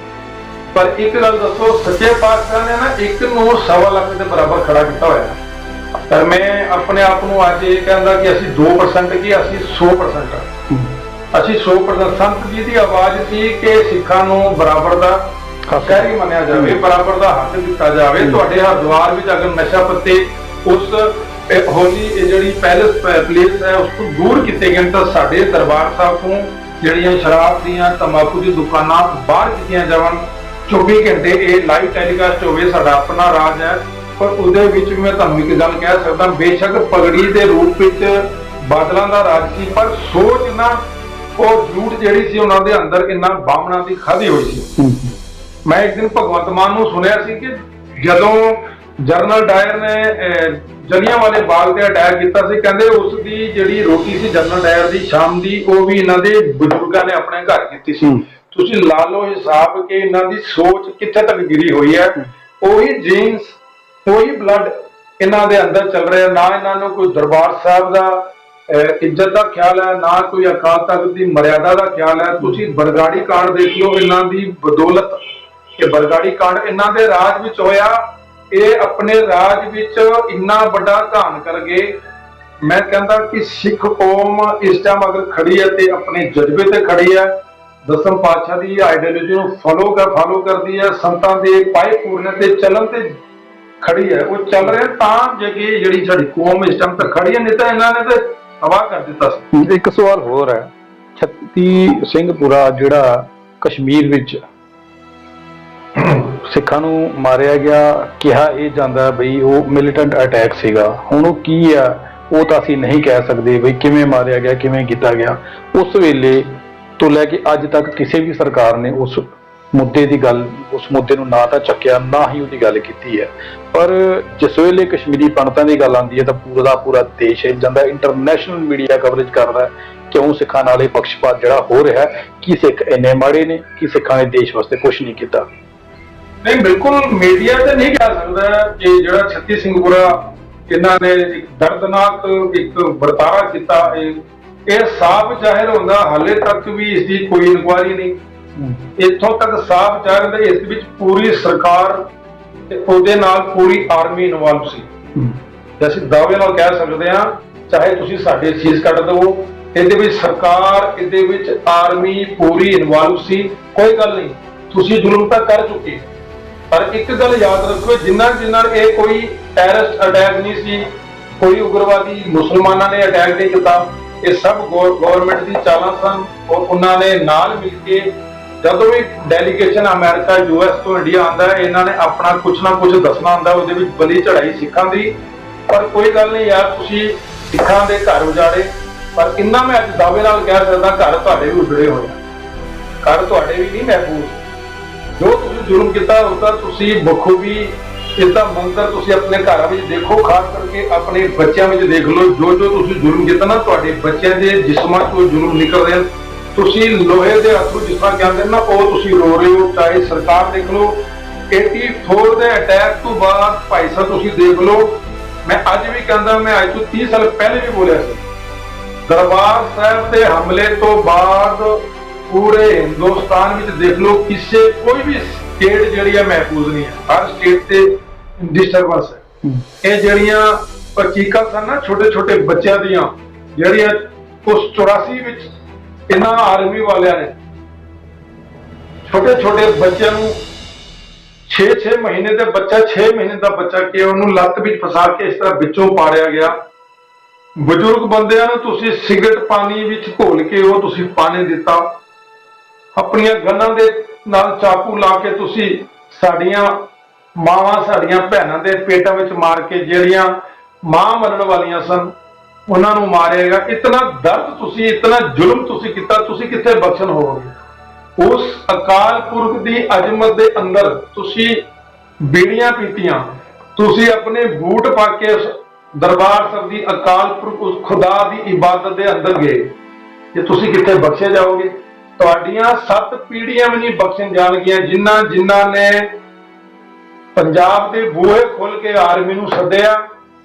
ਪਰ ਇੱਕ ਗੱਲ ਦੱਸੋ, ਸੱਚੇ ਪਾਤਸ਼ਾਹ ਨੇ ਨਾ ਇੱਕ ਨੂੰ 1.25 ਲੱਖ ਦੇ ਬਰਾਬਰ ਖੜਾ ਕੀਤਾ ਹੋਇਆ। ਪਰ ਮੈਂ ਆਪਣੇ ਆਪ ਨੂੰ ਅੱਜ ਇਹ ਕਹਿੰਦਾ ਕਿ ਅਸੀਂ 2% ਕੀ, ਅਸੀਂ 100% ਅਸੀਂ 100%। ਸੰਤ ਜੀ ਦੀ ਆਵਾਜ਼ ਸੀ ਕਿ ਸਿੱਖਾਂ ਨੂੰ ਬਰਾਬਰ ਦਾ ਸ਼ਹਿਰੀ ਮੰਨਿਆ ਜਾਵੇ, ਬਰਾਬਰ ਦਾ ਹੱਕ ਦਿੱਤਾ ਜਾਵੇ। ਤੁਹਾਡੇ ਹਰਿਦੁਆਰ ਵਿੱਚ ਅਗਰ ਨਸ਼ਾ ਪੱਤੇ ਉਸ ਹੋਲੀ ਜਿਹੜੀ ਪੈਲੇਸ ਪਲੇਸ ਹੈ ਉਸ ਤੋਂ ਦੂਰ ਕੀਤੇ ਗਏ ਤਾਂ ਸਾਡੇ ਦਰਬਾਰ ਸਾਹਿਬ ਤੋਂ ਜਿਹੜੀਆਂ ਸ਼ਰਾਬ ਦੀਆਂ, ਤੰਬਾਕੂ ਦੀ ਦੁਕਾਨਾਂ ਬਾਹਰ ਕੀਤੀਆਂ ਜਾਵਣ। 24 ਘੰਟੇ ਇਹ ਲਾਈਵ ਟੈਲੀਕਾਸਟ ਹੋਵੇ, ਸਾਡਾ ਆਪਣਾ ਰਾਜ ਹੈ। ਪਰ ਉਹਦੇ ਵਿੱਚ ਵੀ ਮੈਂ ਤੁਹਾਨੂੰ ਇੱਕ ਗੱਲ ਕਹਿ ਸਕਦਾ, ਬੇਸ਼ੱਕ ਪਗੜੀ ਦੇ ਰੂਪ ਵਿੱਚ ਬਾਦਲਾਂ ਦਾ ਰਾਜ ਸੀ, ਪਰ ਸੋਚ ਨਾ ਉਹ ਝੂਠ ਜਿਹੜੀ ਸੀ ਉਹਨਾਂ ਦੇ ਅੰਦਰ ਇੰਨਾ ਬਾਹਮਣਾ ਦੀ ਖਾਧੀ ਹੋਈ ਸੀ। ਮੈਂ ਇੱਕ ਦਿਨ ਭਗਵੰਤ ਮਾਨ ਨੂੰ ਸੁਣਿਆ ਸੀ ਕਿ ਜਦੋਂ ਜਨਰਲ ਡਾਇਰ ਨੇ ਜਲਿਆਂਵਾਲੇ ਬਾਗ ਤੇ ਅਟੈਕ ਕੀਤਾ ਸੀ, ਕਹਿੰਦੇ ਉਸ ਦੀ ਜਿਹੜੀ ਰੋਟੀ ਸੀ ਜਨਰਲ ਡਾਇਰ ਦੀ ਸ਼ਾਮ ਦੀ, ਉਹ ਵੀ ਇਹਨਾਂ ਦੇ ਬਜ਼ੁਰਗਾਂ ਨੇ ਆਪਣੇ ਘਰ ਕੀਤੀ ਸੀ। ਤੁਸੀਂ ਲਾ ਲਓ ਹਿਸਾਬ ਕਿ ਇਹਨਾਂ ਦੀ ਸੋਚ ਕਿੱਥੇ ਤੱਕ ਗਿਰੀ ਹੋਈ ਹੈ। ਉਹੀ ਜੀਨਸ, ਉਹੀ ਬਲੱਡ ਇਹਨਾਂ ਦੇ ਅੰਦਰ ਚੱਲ ਰਿਹਾ। ਨਾ ਇਹਨਾਂ ਨੂੰ ਕੋਈ ਦਰਬਾਰ ਸਾਹਿਬ ਦਾ ਇੱਜ਼ਤ ਦਾ ਖਿਆਲ ਹੈ, ਨਾ ਕੋਈ ਅਕਾਲ ਤਖਤ ਦੀ ਮਰਿਆਦਾ ਦਾ ਖਿਆਲ ਹੈ। ਤੁਸੀਂ ਬਰਗਾੜੀ ਕਾਂਡ ਦੇਖ ਲਓ, ਇਹਨਾਂ ਦੀ ਬਦੌਲਤ ਕਿ ਬਰਗਾੜੀ ਕਾਂਡ ਇਹਨਾਂ ਦੇ ਰਾਜ ਵਿੱਚ ਹੋਇਆ। ਇਹ ਆਪਣੇ ਰਾਜ ਵਿੱਚ ਇੰਨਾ ਵੱਡਾ ਘਾਣ ਕਰ ਗਏ। ਮੈਂ ਕਹਿੰਦਾ ਕਿ ਸਿੱਖ ਕੌਮ ਇਸ ਟਾਈਮ ਅਗਰ ਖੜੀ ਹੈ ਤੇ ਆਪਣੇ ਜਜ਼ਬੇ ਤੇ ਖੜੀ ਹੈ, ਦਸਮ ਪਾਤਸ਼ਾਹ ਦੀ ਆਈਡੀਓਲੋਜੀ ਨੂੰ ਫੋਲੋ ਕਰਦੀ ਹੈ, ਸੰਤਾਂ ਦੇ ਪਾਏ ਪੂਰਨੇ ਤੇ ਚੱਲਣ ਤੇ ਖੜੀ ਹੈ। ਉਹ ਚੱਲ ਰਿਹਾ ਤਾਂ ਜਗੇ ਜਿਹੜੀ ਸਾਡੀ ਕੌਮ ਇਸ ਟਾਈਮ ਤੱਕ ਖੜੀ ਹੈ, ਨਹੀਂ ਤਾਂ ਇਹਨਾਂ ਨੇ ਤੇ ਤਬਾਹ ਕਰ ਦਿੱਤਾ ਸੀ। ਇੱਕ ਸਵਾਲ ਹੋਰ ਹੈ, ਛੱਤੀ ਸਿੰਘਪੁਰਾ ਜਿਹੜਾ ਕਸ਼ਮੀਰ ਵਿੱਚ ਸਿੱਖਾਂ ਨੂੰ ਮਾਰਿਆ ਗਿਆ, ਕਿਹਾ ਇਹ ਜਾਂਦਾ ਬਈ ਉਹ ਮਿਲੀਟੈਂਟ ਅਟੈਕ ਸੀਗਾ। ਹੁਣ ਉਹ ਕੀ ਆ ਉਹ ਤਾਂ ਅਸੀਂ ਨਹੀਂ ਕਹਿ ਸਕਦੇ ਬਈ ਕਿਵੇਂ ਮਾਰਿਆ ਗਿਆ, ਕਿਵੇਂ ਕੀਤਾ ਗਿਆ। ਉਸ ਵੇਲੇ ਤੋਂ ਲੈ ਕੇ ਅੱਜ ਤੱਕ ਕਿਸੇ ਵੀ ਸਰਕਾਰ ਨੇ ਉਸ ਮੁੱਦੇ ਦੀ ਗੱਲ, ਉਸ ਮੁੱਦੇ ਨੂੰ ਨਾ ਤਾਂ ਚੱਕਿਆ, ਨਾ ਹੀ ਉਹਦੀ ਗੱਲ ਕੀਤੀ ਹੈ। ਪਰ ਜਿਸ ਵੇਲੇ ਕਸ਼ਮੀਰੀ ਪੰਡਤਾਂ ਦੀ ਗੱਲ ਆਉਂਦੀ ਹੈ ਤਾਂ ਪੂਰਾ ਦੇਸ਼ ਹਿੱਲ ਜਾਂਦਾ। ਇੰਟਰਨੈਸ਼ਨਲ ਮੀਡੀਆ ਕਵਰੇਜ ਕਰਦਾ ਕਿਉਂ ਸਿੱਖਾਂ ਨਾਲ ਇਹ ਪੱਖਪਾਤ ਜਿਹੜਾ ਹੋ ਰਿਹਾ, ਕੀ ਸਿੱਖ ਇੰਨੇ ਮਾੜੇ ਨੇ ਕਿ ਸਿੱਖਾਂ ਨੇ ਦੇਸ਼ ਵਾਸਤੇ ਕੁਝ ਨਹੀਂ ਕੀਤਾ। ਨਹੀਂ, ਬਿਲਕੁਲ ਮੀਡੀਆ ਤੇ ਨਹੀਂ ਕਹਿ ਸਕਦਾ ਕਿ ਜਿਹੜਾ ਛੱਤੀ ਸਿੰਘਪੁਰਾ ਇਹਨਾਂ ਨੇ ਇੱਕ ਦਰਦਨਾਕ ਇੱਕ ਵਰਤਾਰਾ ਕੀਤਾ, ਇਹ ਸਾਫ਼ ਜ਼ਾਹਿਰ ਹੁੰਦਾ ਹਾਲੇ ਤੱਕ ਵੀ ਇਸ ਦੀ ਕੋਈ ਇਨਕੁਆਇਰੀ ਨਹੀਂ। ਇੱਥੋਂ ਤੱਕ ਸਾਫ਼ ਜ਼ਾਹਿਰ ਹੁੰਦਾ ਇਸ ਵਿੱਚ ਪੂਰੀ ਸਰਕਾਰ ਤੇ ਉਹਦੇ ਨਾਲ ਪੂਰੀ ਆਰਮੀ ਇਨਵੋਲਵ ਸੀ। ਅਸੀਂ ਦਾਅਵੇ ਨਾਲ ਕਹਿ ਸਕਦੇ ਹਾਂ, ਚਾਹੇ ਤੁਸੀਂ ਸਾਡੇ ਸੀਸ ਕੱਢ ਦਿਓ, ਇਹਦੇ ਵਿੱਚ ਸਰਕਾਰ, ਇਹਦੇ ਵਿੱਚ ਆਰਮੀ ਪੂਰੀ ਇਨਵੋਲਵ ਸੀ। ਕੋਈ ਗੱਲ ਨਹੀਂ, ਤੁਸੀਂ ਜ਼ੁਲਮ ਤਾਂ ਕਰ ਚੁੱਕੇ, ਪਰ ਇੱਕ ਗੱਲ ਯਾਦ ਰੱਖੋ, ਜਿਨ੍ਹਾਂ ਇਹ ਕੋਈ ਟੈਰਰਿਸਟ ਅਟੈਕ ਨਹੀਂ ਸੀ, ਕੋਈ ਉਗਰਵਾਦੀ ਮੁਸਲਮਾਨਾਂ ਨੇ ਅਟੈਕ ਨਹੀਂ ਕੀਤਾ। ਇਹ ਸਭ ਗਵਰਨਮੈਂਟ ਦੀ ਚਾਲਾਂ ਸਨ ਔਰ ਉਹਨਾਂ ਨੇ ਨਾਲ ਮਿਲ ਕੇ ਜਦੋਂ ਵੀ ਡੈਲੀਗੇਸ਼ਨ ਅਮਰੀਕਾ US ਤੋਂ ਇੰਡੀਆ ਆਉਂਦਾ ਹੈ, ਇਹਨਾਂ ਨੇ ਆਪਣਾ ਕੁਛ ਨਾ ਕੁਛ ਦੱਸਣਾ ਹੁੰਦਾ, ਉਹਦੇ ਵਿੱਚ ਬਲੀ ਚੜਾਈ ਸਿੱਖਾਂ ਦੀ। ਪਰ ਕੋਈ ਗੱਲ ਨਹੀਂ ਯਾਰ, ਤੁਸੀਂ ਸਿੱਖਾਂ ਦੇ ਘਰ ਉਜਾੜੇ, ਪਰ ਇੰਨਾ ਮੈਂ ਅੱਜ ਦਾਅਵੇ ਨਾਲ ਕਹਿ ਸਕਦਾ ਘਰ ਤੁਹਾਡੇ ਵੀ ਉਜੜੇ ਹੋਏ, ਘਰ ਤੁਹਾਡੇ ਵੀ ਨਹੀਂ ਮਹਿਫੂਜ਼। ਜੋ ਤੁਸੀਂ ਜ਼ੁਲਮ ਕੀਤਾ ਉਸਦਾ ਤੁਸੀਂ ਬਖੂਬੀ ਇਸਦਾ ਮੰਜ਼ਰ ਤੁਸੀਂ ਆਪਣੇ ਘਰਾਂ ਵਿੱਚ ਦੇਖੋ, ਖਾਸ ਕਰਕੇ ਆਪਣੇ ਬੱਚਿਆਂ ਵਿੱਚ ਦੇਖ ਲਓ। ਜੋ ਤੁਸੀਂ ਜ਼ੁਲਮ ਕੀਤਾ ਨਾ, ਤੁਹਾਡੇ ਬੱਚਿਆਂ ਦੇ ਜਿਸਮਾਂ ਚੋਂ ਜ਼ੁਲਮ ਨਿਕਲ ਰਹੇ, ਤੁਸੀਂ ਲੋਹੇ ਦੇ ਹੱਥੋਂ ਜਿਸ ਤਰ੍ਹਾਂ ਕਹਿੰਦੇ ਨਾ, ਉਹ ਤੁਸੀਂ ਰੋ ਰਹੇ ਹੋ। ਚਾਹੇ ਸਰਕਾਰ ਦੇਖ ਲਓ, 84 ਦੇ ਅਟੈਕ ਤੋਂ ਬਾਅਦ ਭਾਈ ਸਾਹਿਬ ਤੁਸੀਂ ਦੇਖ ਲਓ, ਮੈਂ ਅੱਜ ਵੀ ਕਹਿੰਦਾ, ਮੈਂ ਅੱਜ ਤੋਂ 30 ਸਾਲ ਪਹਿਲੇ ਵੀ ਬੋਲਿਆ ਸੀ, ਦਰਬਾਰ ਸਾਹਿਬ ਦੇ ਹਮਲੇ ਤੋਂ ਬਾਅਦ ਪੂਰੇ ਹਿੰਦੁਸਤਾਨ ਵਿੱਚ ਦੇਖ ਲਓ, ਕੋਈ ਵੀ ਸਟੇਟ ਜਿਹੜੀ ਹੈ ਮਹਿਫੂਜ਼ ਨਹੀਂ ਹੈ। ਹਰ ਸਟੇਟ ਤੇ ਡਿਸਟਰਬੈਂਸ ਹੈ। ਇਹ ਜਿਹੜੀਆਂ ਚੀਕਾਂ ਸਨ ਨਾ ਛੋਟੇ ਛੋਟੇ ਬੱਚਿਆਂ ਦੀਆਂ, ਜਿਹੜੀਆਂ ਉਸ 84 ਵਿੱਚ ਇਹਨਾਂ ਆਰਮੀ ਵਾਲਿਆਂ ਨੇ ਛੋਟੇ ਛੋਟੇ ਬੱਚਿਆਂ ਨੂੰ 6 ਮਹੀਨੇ ਦੇ ਬੱਚਾ, 6 ਮਹੀਨੇ ਦਾ ਬੱਚਾ ਕਿ ਉਹਨੂੰ ਲੱਤ ਵਿੱਚ ਫਸਾ ਕੇ ਇਸ ਤਰ੍ਹਾਂ ਵਿੱਚੋਂ ਪਾੜਿਆ ਗਿਆ। ਬਜ਼ੁਰਗ ਬੰਦਿਆਂ ਨੂੰ ਤੁਸੀਂ ਸਿਗਰਟ ਪਾਣੀ ਵਿੱਚ ਘੋਲ ਕੇ ਉਹ ਤੁਸੀਂ ਪਾਣੀ ਦਿੱਤਾ, ਆਪਣੀਆਂ ਗੰਨਾਂ ਦੇ ਨਾਲ ਚਾਕੂ ਲਾ ਕੇ ਤੁਸੀਂ ਸਾਡੀਆਂ ਮਾਵਾਂ ਸਾਡੀਆਂ ਭੈਣਾਂ ਦੇ ਪੇਟਾਂ ਵਿੱਚ ਮਾਰ ਕੇ, ਜਿਹੜੀਆਂ ਮਾਂ ਮਰਨ ਵਾਲੀਆਂ ਸਨ, ਉਹਨਾਂ ਨੂੰ ਮਾਰੇਗਾ। ਇਤਨਾ ਦਰਦ ਤੁਸੀਂ, ਇਤਨਾ ਜ਼ੁਲਮ ਤੁਸੀਂ ਕੀਤਾ, ਤੁਸੀਂ ਕਿੱਥੇ ਬਖਸ਼ਣ ਹੋਵੋਗੇ? ਉਸ ਅਕਾਲ ਪੁਰਖ ਦੀ ਅਜ਼ਮਤ ਦੇ ਅੰਦਰ ਤੁਸੀਂ ਬੀੜੀਆਂ ਪੀਤੀਆਂ, ਤੁਸੀਂ ਆਪਣੇ ਬੂਟ ਪਾ ਕੇ ਉਸ ਦਰਬਾਰ ਸਾਹਿਬ ਦੀ ਅਕਾਲ ਪੁਰਖ ਉਸ ਖੁਦਾ ਦੀ ਇਬਾਦਤ ਦੇ ਅੰਦਰ ਗਏ, ਕਿ ਤੁਸੀਂ ਕਿੱਥੇ ਬਖਸ਼ੇ ਜਾਓਗੇ? ਤੁਹਾਡੀਆਂ 7 ਪੀੜ੍ਹੀਆਂ ਵੀ ਨਹੀਂ ਬਖਸ਼ਣ ਜਾਣਗੀਆਂ। ਜਿਨ੍ਹਾਂ ਨੇ ਪੰਜਾਬ ਦੇ ਬੂਹੇ ਖੋਲ ਕੇ ਆਰਮੀ ਨੂੰ ਸੱਦਿਆ,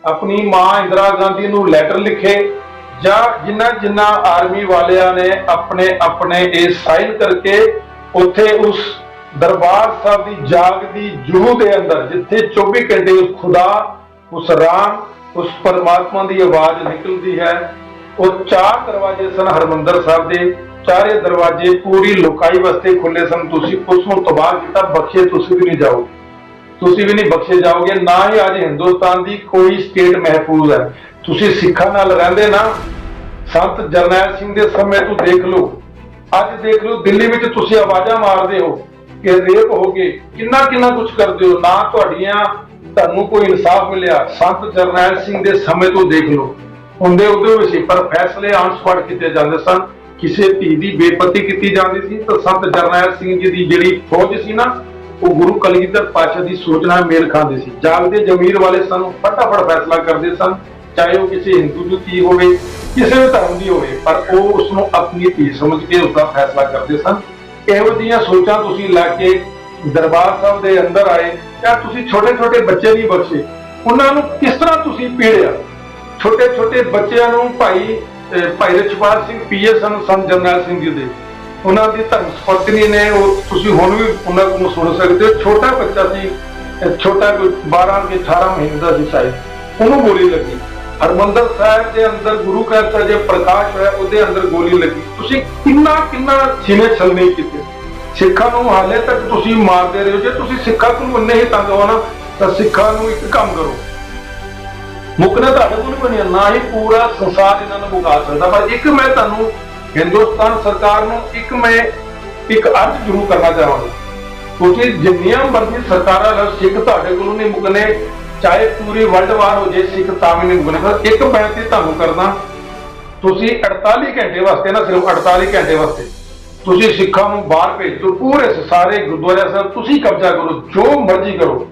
ਆਪਣੀ ਮਾਂ ਇੰਦਰਾ ਗਾਂਧੀ ਨੂੰ ਲੈਟਰ ਲਿਖੇ, ਜਾਂ ਜਿਨ੍ਹਾਂ ਆਰਮੀ ਵਾਲਿਆਂ ਨੇ ਆਪਣੇ ਇਹ ਸਾਈਨ ਕਰਕੇ ਉੱਥੇ ਉਸ ਦਰਬਾਰ ਸਾਹਿਬ ਦੀ ਜਾਗਦੀ ਜੂਹ ਦੇ ਅੰਦਰ, ਜਿੱਥੇ 24 ਘੰਟੇ ਉਸ ਖੁਦਾ, ਉਸ ਰਾਮ, ਉਸ ਪਰਮਾਤਮਾ ਦੀ ਆਵਾਜ਼ ਨਿਕਲਦੀ ਹੈ, ਉਹ 4 ਦਰਵਾਜ਼ੇ ਸਨ ਹਰਮੰਦਰ ਸਾਹਿਬ ਦੇ, ਚਾਰੇ ਦਰਵਾਜ਼ੇ ਪੂਰੀ ਲੋਕਾਈ ਵਾਸਤੇ ਖੁੱਲੇ ਸਨ। ਤੁਸੀਂ ਉਸ ਨੂੰ ਤਬਾਹ ਕੀਤਾ, ਬਖਸ਼ੇ ਤੁਸੀਂ ਵੀ ਨਹੀਂ ਜਾਓਗੇ, ਤੁਸੀਂ ਵੀ ਨਹੀਂ ਬਖਸ਼ੇ ਜਾਓਗੇ। ਨਾ ਹੀ ਅੱਜ ਹਿੰਦੁਸਤਾਨ ਦੀ ਕੋਈ ਸਟੇਟ ਮਹਿਫੂਜ਼ ਹੈ। ਤੁਸੀਂ ਸਿੱਖਾਂ ਨਾਲ ਰਹਿੰਦੇ ਨਾ, ਸੰਤ ਜਰਨੈਲ ਸਿੰਘ ਦੇ ਸਮੇਂ ਤੋਂ ਦੇਖ ਲਓ, ਅੱਜ ਦੇਖ ਲਓ ਦਿੱਲੀ ਵਿੱਚ ਤੁਸੀਂ ਆਵਾਜ਼ਾਂ ਮਾਰਦੇ ਹੋ ਕਿ ਰੇਪ ਹੋ ਗਏ, ਕਿੰਨਾ ਕੁਝ ਕਰਦੇ ਹੋ, ਨਾ ਤੁਹਾਨੂੰ ਕੋਈ ਇਨਸਾਫ ਮਿਲਿਆ। ਸੰਤ ਜਰਨੈਲ ਸਿੰਘ ਦੇ ਸਮੇਂ ਤੋਂ ਦੇਖ ਲਓ, ਹੁੰਦੇ ਉਹਦੇ ਵਿੱਚ ਪਰ ਫੈਸਲੇ ਅਨਸਪੜ ਕੀਤੇ ਜਾਂਦੇ ਸਨ। ਕਿਸੇ ਧੀ ਦੀ ਬੇਪਤੀ ਕੀਤੀ ਜਾਂਦੀ ਸੀ ਤਾਂ ਸੰਤ ਜਰਨੈਲ ਸਿੰਘ ਜੀ ਦੀ ਜਿਹੜੀ ਫੌਜ ਸੀ ਨਾ, ਉਹ ਗੁਰੂ ਕਲਗੀਧਰ ਪਾਤਸ਼ਾਹ ਦੀ ਸੋਚ ਨਾਲ ਮੇਲ ਖਾਂਦੇ ਸੀ। ਜਾਗਦੇ ਜ਼ਮੀਰ ਵਾਲੇ ਸਾਨੂੰ ਫਟਾਫਟ ਫੈਸਲਾ ਕਰਦੇ ਸਨ, ਚਾਹੇ ਉਹ ਕਿਸੇ ਹਿੰਦੂ ਦੀ ਧੀ ਹੋਵੇ, ਕਿਸੇ ਵੀ ਧਰਮ ਦੀ ਹੋਵੇ, ਪਰ ਉਹ ਉਸ ਨੂੰ ਆਪਣੀ ਧੀ ਸਮਝ ਕੇ ਉਸਦਾ ਫੈਸਲਾ ਕਰਦੇ ਸਨ। ਇਹੋ ਜਿਹੀਆਂ ਸੋਚਾਂ ਤੁਸੀਂ ਲੈ ਕੇ ਦਰਬਾਰ ਸਾਹਿਬ ਦੇ ਅੰਦਰ ਆਏ, ਜਾਂ ਤੁਸੀਂ ਛੋਟੇ ਬੱਚੇ ਨਹੀਂ ਬਖਸ਼ੇ, ਉਹਨਾਂ ਨੂੰ ਕਿਸ ਤਰ੍ਹਾਂ ਤੁਸੀਂ ਪੀੜਿਆ? ਛੋਟੇ ਬੱਚਿਆਂ ਨੂੰ ਭਾਈ ਰਛਪਾਲ ਸਿੰਘ ਪੀਏ ਸੰਤ ਜਰਨੈਲ ਸਿੰਘ ਜੀ ਦੇ, ਉਹਨਾਂ ਦੀ ਧਰਮ ਪਤਨੀ ਨੇ, ਉਹ ਤੁਸੀਂ ਹੁਣ ਵੀ ਉਹਨਾਂ ਨੂੰ ਸੁਣ ਸਕਦੇ ਹੋ, ਛੋਟਾ ਬੱਚਾ ਸੀ, ਛੋਟਾ ਕੋਈ 12 ਕੇ 18 ਮਹੀਨੇ ਦਾ ਸੀ ਸ਼ਾਇਦ, ਉਹਨੂੰ ਗੋਲੀ ਲੱਗੀ। ਹਰਮੰਦਰ ਸਾਹਿਬ ਦੇ ਅੰਦਰ ਗੁਰੂ ਘਰ ਦਾ ਜੇ ਪ੍ਰਕਾਸ਼ ਹੋਇਆ, ਉਹਦੇ ਅੰਦਰ ਗੋਲੀ ਲੱਗੀ। ਤੁਸੀਂ ਕਿੰਨਾ ਸੀਨੇ ਛਲਣੇ ਕੀਤੇ, ਸਿੱਖਾਂ ਨੂੰ ਹਾਲੇ ਤੱਕ ਤੁਸੀਂ ਮਾਰਦੇ ਰਹੇ ਹੋ। ਜੇ ਤੁਸੀਂ ਸਿੱਖਾਂ ਨੂੰ ਇੰਨੇ ਹੀ ਤੰਗ ਹੋ ਨਾ, ਤਾਂ ਸਿੱਖਾਂ ਨੂੰ ਇੱਕ ਕੰਮ ਕਰੋ, ਮੁੱਕਣਾ ਤੁਹਾਡੇ ਕੋਲ ਨਹੀਂ ਬਣਿਆ, ਨਾ ਹੀ ਪੂਰਾ ਸੰਸਾਰ ਇਹਨਾਂ ਨੂੰ ਮੁਕਾ ਸਕਦਾ। ਪਰ ਇੱਕ ਮੈਂ ਤੁਹਾਨੂੰ ਹਿੰਦੁਸਤਾਨ ਸਰਕਾਰ ਨੂੰ ਇੱਕ ਅਰਜ਼ ਜ਼ਰੂਰ ਕਰਨਾ ਚਾਹਾਂਗਾ, ਤੁਸੀਂ ਜਿੰਨੀਆਂ ਮਰਜ਼ੀ ਸਰਕਾਰਾਂ ਲਓ, ਸਿੱਖ ਤੁਹਾਡੇ ਕੋਲੋਂ ਨਹੀਂ ਮੁੱਕਣੇ, ਚਾਹੇ ਪੂਰੀ ਵਰਲਡ ਵਾਰ ਹੋ ਜੇ, ਸਿੱਖ ਤਾਂ ਵੀ ਨਹੀਂ ਮੁੱਕਣੇ। ਪਰ ਇੱਕ ਬੇਨਤੀ ਤੁਹਾਨੂੰ ਕਰਦਾ, ਤੁਸੀਂ 48 ਘੰਟੇ ਵਾਸਤੇ ਨਾ, ਸਿਰਫ 48 ਘੰਟੇ ਵਾਸਤੇ ਤੁਸੀਂ ਸਿੱਖਾਂ ਨੂੰ ਬਾਹਰ ਭੇਜ ਦਿਓ, ਪੂਰੇ ਸਾਰੇ ਗੁਰਦੁਆਰਾ ਸਾਹਿਬ ਤੁਸੀਂ ਕਬਜ਼ਾ ਕਰੋ, ਜੋ ਮਰਜ਼ੀ ਕਰੋ।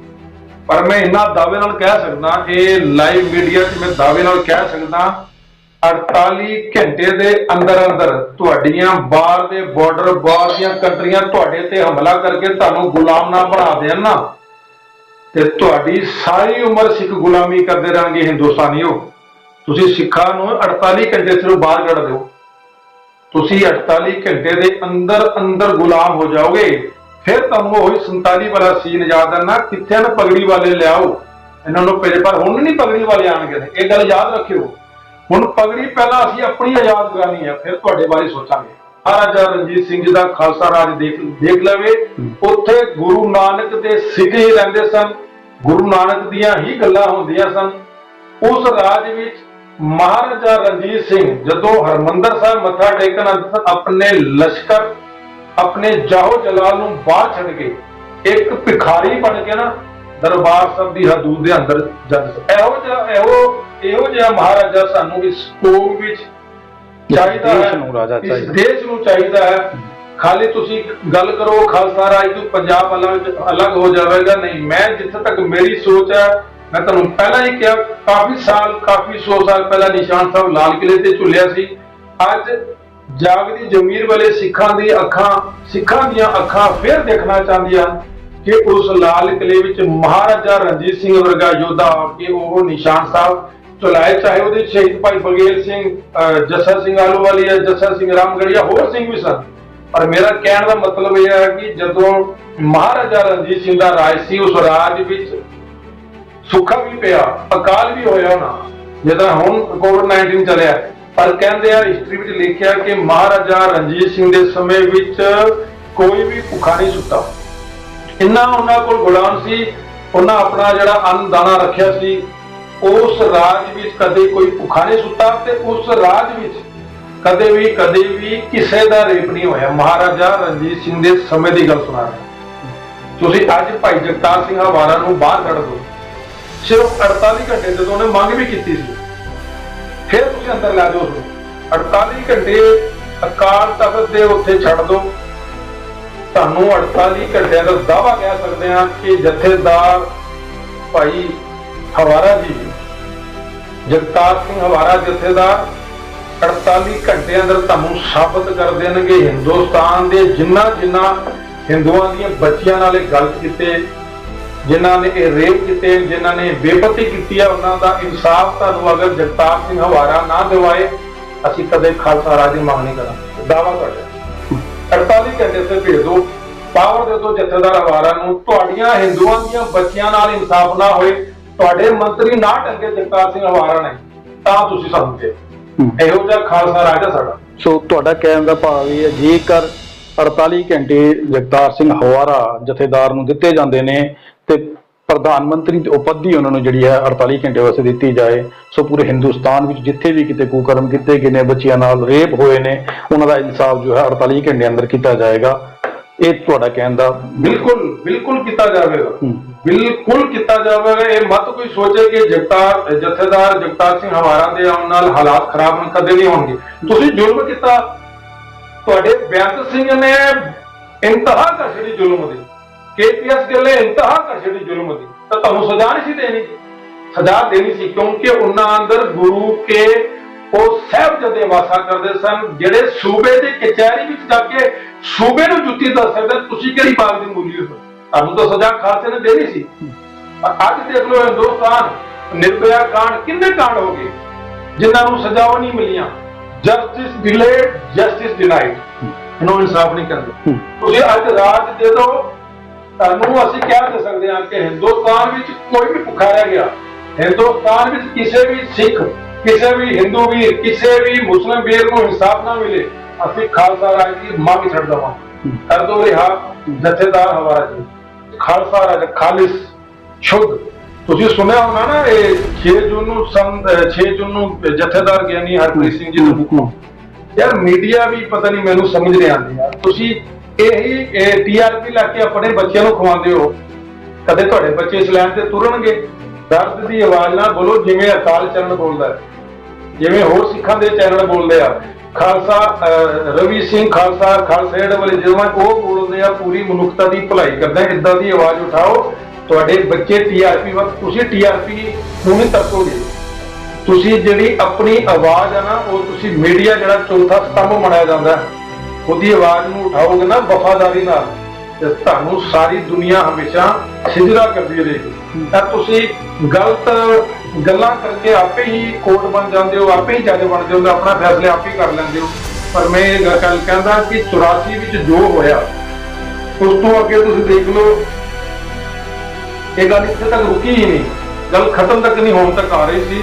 ਪਰ ਮੈਂ ਇੰਨਾ ਦਾਅਵੇ ਨਾਲ ਕਹਿ ਸਕਦਾ, ਇਹ ਲਾਈਵ ਮੀਡੀਆ 'ਚ ਮੈਂ ਦਾਅਵੇ ਨਾਲ ਕਹਿ ਸਕਦਾ, 48 ਘੰਟੇ ਦੇ ਅੰਦਰ ਤੁਹਾਡੀਆਂ ਬਾਹਰ ਦੇ ਬਾਰਡਰ, ਬਾਹਰ ਦੀਆਂ ਕੰਟਰੀਆਂ ਤੁਹਾਡੇ ਤੇ ਹਮਲਾ ਕਰਕੇ ਤੁਹਾਨੂੰ ਗੁਲਾਮ ਨਾ ਬਣਾ ਦੇਣ ਨਾ, ਤੇ ਤੁਹਾਡੀ ਸਾਰੀ ਉਮਰ ਸਿੱਖ ਗੁਲਾਮੀ ਕਰਦੇ ਰਹਿਣਗੇ ਹਿੰਦੁਸਤਾਨੀਓ। ਤੁਸੀਂ ਸਿੱਖਾਂ ਨੂੰ 48 ਘੰਟੇ ਸਿਰਫ ਬਾਹਰ ਕੱਢ ਦਿਓ, ਤੁਸੀਂ 48 ਘੰਟੇ ਦੇ ਅੰਦਰ ਗੁਲਾਮ ਹੋ ਜਾਓਗੇ। ਫਿਰ ਤੁਹਾਨੂੰ ਉਹੀ 47 ਵਾਲਾ ਸੀਨ ਯਾਦ ਆਣਾ, ਕਿੱਥੇ ਨਾ ਪਗੜੀ ਵਾਲੇ ਲਿਆਓ ਇਹਨਾਂ ਨੂੰ ਭੇਜ। ਪਰ ਹੁਣ ਨਹੀਂ ਪਗੜੀ ਵਾਲੇ ਆਣਗੇ, ਇਹ ਗੱਲ ਯਾਦ ਰੱਖਿਓ। ਹੁਣ ਪਗੜੀ ਪਹਿਲਾਂ ਅਸੀਂ ਆਪਣੀ ਆਜ਼ਾਦ ਕਰਾਣੀ ਹੈ, ਫਿਰ ਤੁਹਾਡੇ ਬਾਰੇ ਸੋਚਾਂਗੇ। ਮਹਾਰਾਜਾ ਰਣਜੀਤ ਸਿੰਘ ਜੀ ਦਾ ਖਾਲਸਾ ਰਾਜ ਦੇਖ ਲਵੇ, ਉੱਥੇ ਗੁਰੂ ਨਾਨਕ ਦੇ ਸਿੱਖ ਹੀ ਰਹਿੰਦੇ ਸਨ, ਗੁਰੂ ਨਾਨਕ ਦੀਆਂ ਹੀ ਗੱਲਾਂ ਹੁੰਦੀਆਂ ਸਨ। ਉਸ ਰਾਜ ਵਿੱਚ ਮਹਾਰਾਜਾ ਰਣਜੀਤ ਸਿੰਘ ਜਦੋਂ ਹਰਮੰਦਰ ਸਾਹਿਬ ਮੱਥਾ ਟੇਕਣ ਆਪਣੇ ਲਸ਼ਕਰ, ਆਪਣੇ ਜਾਹੋ ਜਲਾਲ ਨੂੰ ਬਾਹਰ ਛੱਡ ਕੇ ਇੱਕ ਭਿਖਾਰੀ ਬਣ ਕੇ ਨਾ ਦਰਬਾਰ ਸਾਹਿਬ ਦੀ ਹਦੂਦ ਦੇ ਅੰਦਰ ਜਾਂਦੇ। ਇਹੋ ਜਿਹਾ ਮਹਾਰਾਜਾ ਸਾਨੂੰ ਇਸ ਕੌਮ ਵਿੱਚ ਚਾਹੀਦਾ ਹੈ, ਇਸ ਦੇਸ਼ ਨੂੰ ਚਾਹੀਦਾ ਹੈ। ਖਾਲੀ ਤੁਸੀਂ ਗੱਲ ਕਰੋ ਖਾਲਸਾ ਰਾਜ ਤੋਂ ਪੰਜਾਬ ਅਲੱਗ ਹੋ ਜਾਵੇਗਾ, ਨਹੀਂ। ਮੈਂ ਜਿੱਥੇ ਤੱਕ ਮੇਰੀ ਸੋਚ ਹੈ, ਮੈਂ ਤੁਹਾਨੂੰ ਪਹਿਲਾਂ ਹੀ ਕਿਹਾ, ਕਾਫੀ 100 ਸਾਲ ਪਹਿਲਾਂ ਨਿਸ਼ਾਨ ਸਾਹਿਬ ਲਾਲ ਕਿਲੇ ਤੇ ਝੁੱਲਿਆ ਸੀ। ਅੱਜ ਜਾਗਦੀ ਜ਼ਮੀਰ ਵਾਲੇ ਸਿੱਖਾਂ ਦੀਆਂ ਅੱਖਾਂ ਫਿਰ ਦੇਖਣਾ ਚਾਹੁੰਦੀਆਂ ਕਿ ਉਸ ਲਾਲ ਕਿਲੇ ਵਿੱਚ ਮਹਾਰਾਜਾ ਰਣਜੀਤ ਸਿੰਘ ਵਰਗਾ ਯੋਧਾ ਆ ਕੇ ਉਹ ਨਿਸ਼ਾਨ ਸਾਹਿਬ ਝੁਲਾਏ। ਚਾਹੇ ਉਹਦੇ ਸ਼ਹੀਦ ਭਾਈ ਬਗੇਲ ਸਿੰਘ, ਜੱਸਾ ਸਿੰਘ ਆਹਲੂਵਾਲੀਆ, ਜੱਸਾ ਸਿੰਘ ਰਾਮਗੜੀਆ, ਹੋਰ ਸਿੰਘ ਵੀ ਸਨ। ਪਰ ਮੇਰਾ ਕਹਿਣ ਦਾ ਮਤਲਬ ਇਹ ਹੈ ਕਿ ਜਦੋਂ ਮਹਾਰਾਜਾ ਰਣਜੀਤ ਸਿੰਘ ਦਾ ਰਾਜ ਸੀ, ਉਸ ਰਾਜ ਵਿੱਚ ਸੁੱਖਾ ਵੀ ਪਿਆ, ਅਕਾਲ ਵੀ ਹੋਇਆ ਹੋਣਾ, ਜਿੱਦਾਂ ਹੁਣ COVID-19 ਚੱਲਿਆ। ਪਰ ਕਹਿੰਦੇ ਆ, ਹਿਸਟਰੀ ਵਿੱਚ ਲਿਖਿਆ ਕਿ ਮਹਾਰਾਜਾ ਰਣਜੀਤ ਸਿੰਘ ਦੇ ਸਮੇਂ ਵਿੱਚ ਕੋਈ ਵੀ ਭੁੱਖਾ ਨਹੀਂ ਸੁੱਤਾ। ਇੰਨਾ ਉਹਨਾਂ ਕੋਲ ਗੁਲਾਮ ਸੀ, ਉਹਨਾਂ ਆਪਣਾ ਜਿਹੜਾ ਅੰਨ ਦਾਣਾ ਰੱਖਿਆ ਸੀ। ਉਸ ਰਾਜ ਵਿੱਚ ਕਦੇ ਕੋਈ ਭੁੱਖਾ ਨਹੀਂ ਸੁੱਤਾ, ਤੇ ਉਸ ਰਾਜ ਵਿੱਚ ਕਦੇ ਵੀ ਕਿਸੇ ਦਾ ਰੇਪ ਨਹੀਂ ਹੋਇਆ। ਮਹਾਰਾਜਾ ਰਣਜੀਤ ਸਿੰਘ ਦੇ ਸਮੇਂ ਦੀ ਗੱਲ ਸੁਣਾ ਰਿਹਾ। ਤੁਸੀਂ ਅੱਜ ਭਾਈ ਜਗਤਾਰ ਸਿੰਘ ਹਵਾਰਾ ਨੂੰ ਬਾਹਰ ਕੱਢ ਦਿਓ, ਸਿਰਫ 48 ਘੰਟੇ ਜਦੋਂ ਉਹਨੇ ਮੰਗ ਵੀ ਕੀਤੀ ਸੀ, ਫਿਰ ਤੁਸੀਂ ਅੰਦਰ ਲੈ ਜਾਓ ਉਸਨੂੰ। 48 ਘੰਟੇ ਅਕਾਲ ਤਖਤ ਦੇ ਉੱਥੇ ਛੱਡ ਦਿਓ। ਤੁਹਾਨੂੰ 48 ਘੰਟਿਆਂ ਦਾ ਦਾਅਵਾ ਕਹਿ ਸਕਦੇ ਹਾਂ ਕਿ ਜਥੇਦਾਰ ਭਾਈ ਹਵਾਰਾ ਜੀ, ਜਗਤਾਰ ਸਿੰਘ ਹਵਾਰਾ ਜਥੇਦਾਰ 48 ਘੰਟਿਆਂ ਅੰਦਰ ਤੁਹਾਨੂੰ ਸਾਬਤ ਕਰ ਦੇਣਗੇ ਹਿੰਦੁਸਤਾਨ ਦੇ ਜਿਨ੍ਹਾਂ ਹਿੰਦੂਆਂ ਦੀਆਂ ਬੱਚੀਆਂ ਨਾਲ ਇਹ ਗਲਤ ਕੀਤੇ, ਜਿਨ੍ਹਾਂ ਨੇ ਇਹ ਰੇਪ ਕੀਤੇ, ਜਿਨ੍ਹਾਂ ਨੇ ਬੇਪਤੀ ਕੀਤੀ ਹੈ, ਉਹਨਾਂ ਦਾ ਇਨਸਾਫ ਤੁਹਾਨੂੰ ਅਗਰ ਜਗਤਾਰ ਸਿੰਘ ਹਵਾਰਾ ਨਾ ਦਿਵਾਏ, ਅਸੀਂ ਕਦੇ ਖਾਲਸਾ ਰਾਜ ਦੀ ਮੰਗ ਨਹੀਂ ਕਰਾਂਗੇ। ਦਾਅਵਾ ਤੁਹਾਡਾ 48 ਘੰਟੇ ਤੇ ਭੇਜ ਦਿਓ, ਪਾਵਰ ਦੇ ਦਿਓ ਜਥੇਦਾਰ ਹਵਾਰਾ ਨੂੰ। ਤੁਹਾਡੀਆਂ ਹਿੰਦੂਆਂ ਦੀਆਂ ਬੱਚੀਆਂ ਨਾਲ ਇਨਸਾਫ ਨਾ ਹੋਏ, ਤੁਹਾਡੇ ਮੰਤਰੀ ਨਾ ਟੰਗੇ ਜਗਤਾਰ ਸਿੰਘ ਹਵਾਰਾ ਨੇ, ਤਾਂ ਤੁਸੀਂ ਸਾਨੂੰ ਦੇ ਇਹੋ ਜਿਹਾ ਖਾਲਸਾ ਰਾਜ ਹੈ ਸਾਡਾ। ਸੋ ਤੁਹਾਡਾ ਕਹਿਣ ਦਾ ਭਾਵ ਇਹ ਹੈ, ਜੇਕਰ 48 ਘੰਟੇ ਜਗਤਾਰ ਸਿੰਘ ਹਵਾਰਾ ਜਥੇਦਾਰ ਨੂੰ ਦਿੱਤੇ ਜਾਂਦੇ ਨੇ ਤੇ ਪ੍ਰਧਾਨ ਮੰਤਰੀ ਦੀ ਉਪਾਧੀ ਉਹਨਾਂ ਨੂੰ ਜਿਹੜੀ ਹੈ 48 ਘੰਟੇ ਵਾਸਤੇ ਦਿੱਤੀ ਜਾਏ, ਸੋ ਪੂਰੇ ਹਿੰਦੁਸਤਾਨ ਵਿੱਚ ਜਿੱਥੇ ਵੀ ਕਿਤੇ ਕੁਕਰਮ ਕੀਤੇ ਗਏ ਨੇ, ਬੱਚਿਆਂ ਨਾਲ ਰੇਪ ਹੋਏ ਨੇ, ਉਹਨਾਂ ਦਾ ਇਨਸਾਫ ਜੋ ਹੈ 48 ਘੰਟੇ ਅੰਦਰ ਕੀਤਾ ਜਾਏਗਾ। ਇਹ ਤੁਹਾਡਾ ਕਹਿਣ ਦਾ ਬਿਲਕੁਲ ਕੀਤਾ ਜਾਵੇਗਾ, ਬਿਲਕੁਲ ਕੀਤਾ ਜਾਵੇਗਾ। ਇਹ ਮਤ ਕੋਈ ਸੋਚੇ ਕਿ ਜਥੇਦਾਰ ਜਗਤਾਰ ਸਿੰਘ ਹਵਾਰਾ ਦੇ ਆਉਣ ਨਾਲ ਹਾਲਾਤ ਖਰਾਬ ਕਦੇ ਨਹੀਂ ਹੋਣਗੇ। ਤੁਸੀਂ ਜ਼ੁਲਮ ਕੀਤਾ, ਤੁਹਾਡੇ ਬੇਅੰਤ ਸਿੰਘ ਨੇ ਇੰਤਹਾ ਕਰ ਛੱਡੀ ਜ਼ੁਲਮ ਦੀ, KPS ਗਿੱਲ ਨੇ ਇੰਤਹਾ ਕਰ ਛੱਡੀ ਜ਼ੁਲਮ ਦੀ, ਤਾਂ ਤੁਹਾਨੂੰ ਸਜ਼ਾ ਨਹੀਂ ਸੀ ਦੇਣੀ, ਸਜ਼ਾ ਦੇਣੀ ਸੀ, ਕਿਉਂਕਿ ਉਹਨਾਂ ਅੰਦਰ ਗੁਰੂ ਕੇ ਉਹ ਸਾਹਿਬਜ਼ਾਦੇ ਵਾਸਾ ਕਰਦੇ ਸਨ, ਜਿਹੜੇ ਸੂਬੇ ਦੇ ਕਚਹਿਰੀ ਵਿੱਚ ਜਾ ਕੇ ਸੂਬੇ ਨੂੰ ਜੁੱਤੀ ਦੱਸ ਸਕਦੇ ਤੁਸੀਂ ਕਿਹੜੀ ਬਾਗ ਦੀ ਮੂਲੀ ਹੋ। ਤੁਹਾਨੂੰ ਤਾਂ ਸਜ਼ਾ ਖਾਲਸੇ ਨੇ ਦੇਣੀ ਸੀ। ਅੱਜ ਦੇਖ ਲਓ ਹਿੰਦੁਸਤਾਨ, ਨਿਰਭਇਆ ਕਾਂਡ, ਕਿੰਨੇ ਕਾਂਡ ਹੋ ਗਏ ਜਿਨ੍ਹਾਂ ਨੂੰ ਸਜ਼ਾਵਾਂ ਨਹੀਂ ਮਿਲੀਆਂ। ਜਸਟਿਸ ਡਿਲੇਡ, ਜਸਟਿਸ ਡਿਨਾਈਡ, ਇਹਨੂੰ ਇਨਸਾਫ ਨਹੀਂ ਕਰਦੇ। ਤੁਸੀਂ ਅੱਜ ਰਾਜ ਦੇ ਦਿਓ, ਤੁਹਾਨੂੰ ਅਸੀਂ ਕਹਿ ਦੇ ਸਕਦੇ ਹਾਂ ਕਿ ਹਿੰਦੁਸਤਾਨ ਵਿੱਚ ਕੋਈ ਵੀ ਭੁੱਖਾ ਰਹਿ ਗਿਆ, ਹਿੰਦੁਸਤਾਨ ਵਿੱਚ ਕਿਸੇ ਵੀ ਸਿੱਖ, ਕਿਸੇ ਵੀ ਹਿੰਦੂ ਵੀਰ, ਕਿਸੇ ਵੀ ਮੁਸਲਿਮ ਵੀਰ ਨੂੰ ਇਨਸਾਫ ਨਾ ਮਿਲੇ, ਅਸੀਂ ਖਾਲਸਾ ਰਾਜ ਦੀ ਮੰਗ ਛੱਡ ਦੇਵਾਂਗੇ। ਕਰ ਦੋ ਰਿਹਾ ਜਥੇਦਾਰ ਹਵਾਰਾ ਜੀ, ਖਾਲਸਾ ਰਾਜ ਖਾਲਿਸ ਸ਼ੁੱਧ। ਤੁਸੀਂ ਸੁਣਿਆ ਹੋਣਾ ਨਾ, ਇਹ 6 ਜੂਨ ਨੂੰ ਜਥੇਦਾਰ ਗਿਆਨੀ ਹਰਪ੍ਰੀਤ ਸਿੰਘ ਜੀ ਨੂੰ, ਯਾਰ ਮੀਡੀਆ ਵੀ ਪਤਾ ਨਹੀਂ ਮੈਨੂੰ ਸਮਝ ਨਹੀਂ ਆਉਂਦੀ ਯਾਰ। ਤੁਸੀਂ ਇਹੀ TRP ਲਾ ਕੇ ਆਪਣੇ ਬੱਚਿਆਂ ਨੂੰ ਖਵਾਉਂਦੇ ਹੋ, ਕਦੇ ਤੁਹਾਡੇ ਬੱਚੇ ਇਸ ਲਾਈਨ ਤੇ ਤੁਰਨਗੇ? ਦਰਦ ਦੀ ਆਵਾਜ਼ ਨਾਲ ਬੋਲੋ, ਜਿਵੇਂ ਅਕਾਲ ਚਰਨ ਬੋਲਦਾ, ਜਿਵੇਂ ਹੋਰ ਸਿੱਖਾਂ ਦੇ ਚੈਨਲ ਬੋਲਦੇ ਆ, ਖਾਲਸਾ ਰਵੀ ਸਿੰਘ ਖਾਲਸਾ ਏਡ ਵਾਲੇ ਜਦੋਂ ਉਹ ਬੋਲਦੇ ਆ ਪੂਰੀ ਮਨੁੱਖਤਾ ਦੀ ਭਲਾਈ ਕਰਦਾ, ਇਦਾਂ ਦੀ ਆਵਾਜ਼ ਉਠਾਓ। ਤੁਹਾਡੇ ਬੱਚੇ TRP ਵਕਤ ਤੁਸੀਂ TRP ਨੂੰ ਨਹੀਂ ਤਰਸੋਗੇ। ਤੁਸੀਂ ਜਿਹੜੀ ਆਪਣੀ ਆਵਾਜ਼ ਆ ਨਾ, ਉਹ ਤੁਸੀਂ ਮੀਡੀਆ ਜਿਹੜਾ ਚੌਥਾ ਸਤੰਭ ਮੰਨਿਆ ਜਾਂਦਾ, ਉਹਦੀ ਆਵਾਜ਼ ਨੂੰ ਉਠਾਓਗੇ ਨਾ ਵਫਾਦਾਰੀ ਨਾਲ, ਤੇ ਤੁਹਾਨੂੰ ਸਾਰੀ ਦੁਨੀਆ ਹਮੇਸ਼ਾ ਸਿਜਦਾ ਕਰਦੀ ਰਹੇਗੀ। ਤਾਂ ਤੁਸੀਂ ਗਲਤ ਗੱਲਾਂ ਕਰਕੇ ਆਪੇ ਹੀ ਕੋਰਟ ਬਣ ਜਾਂਦੇ ਹੋ, ਆਪੇ ਹੀ ਜੱਜ ਬਣ ਜਾਂਦੇ ਹੋ, ਆਪਣਾ ਫੈਸਲੇ ਆਪੇ ਕਰ ਲੈਂਦੇ ਹੋ। ਪਰ ਮੈਂ ਇਹ ਗੱਲ ਕਹਿੰਦਾ ਕਿ 84 ਵਿੱਚ ਜੋ ਹੋਇਆ, ਉਸ ਤੋਂ ਅੱਗੇ ਤੁਸੀਂ ਦੇਖ ਲਓ, ਇਹ ਗੱਲ ਇੱਥੇ ਤੱਕ ਰੁਕੀ ਹੀ ਨਹੀਂ, ਗੱਲ ਖਤਮ ਤੱਕ ਨਹੀਂ ਹੋਣ ਤੱਕ ਆ ਰਹੀ ਸੀ।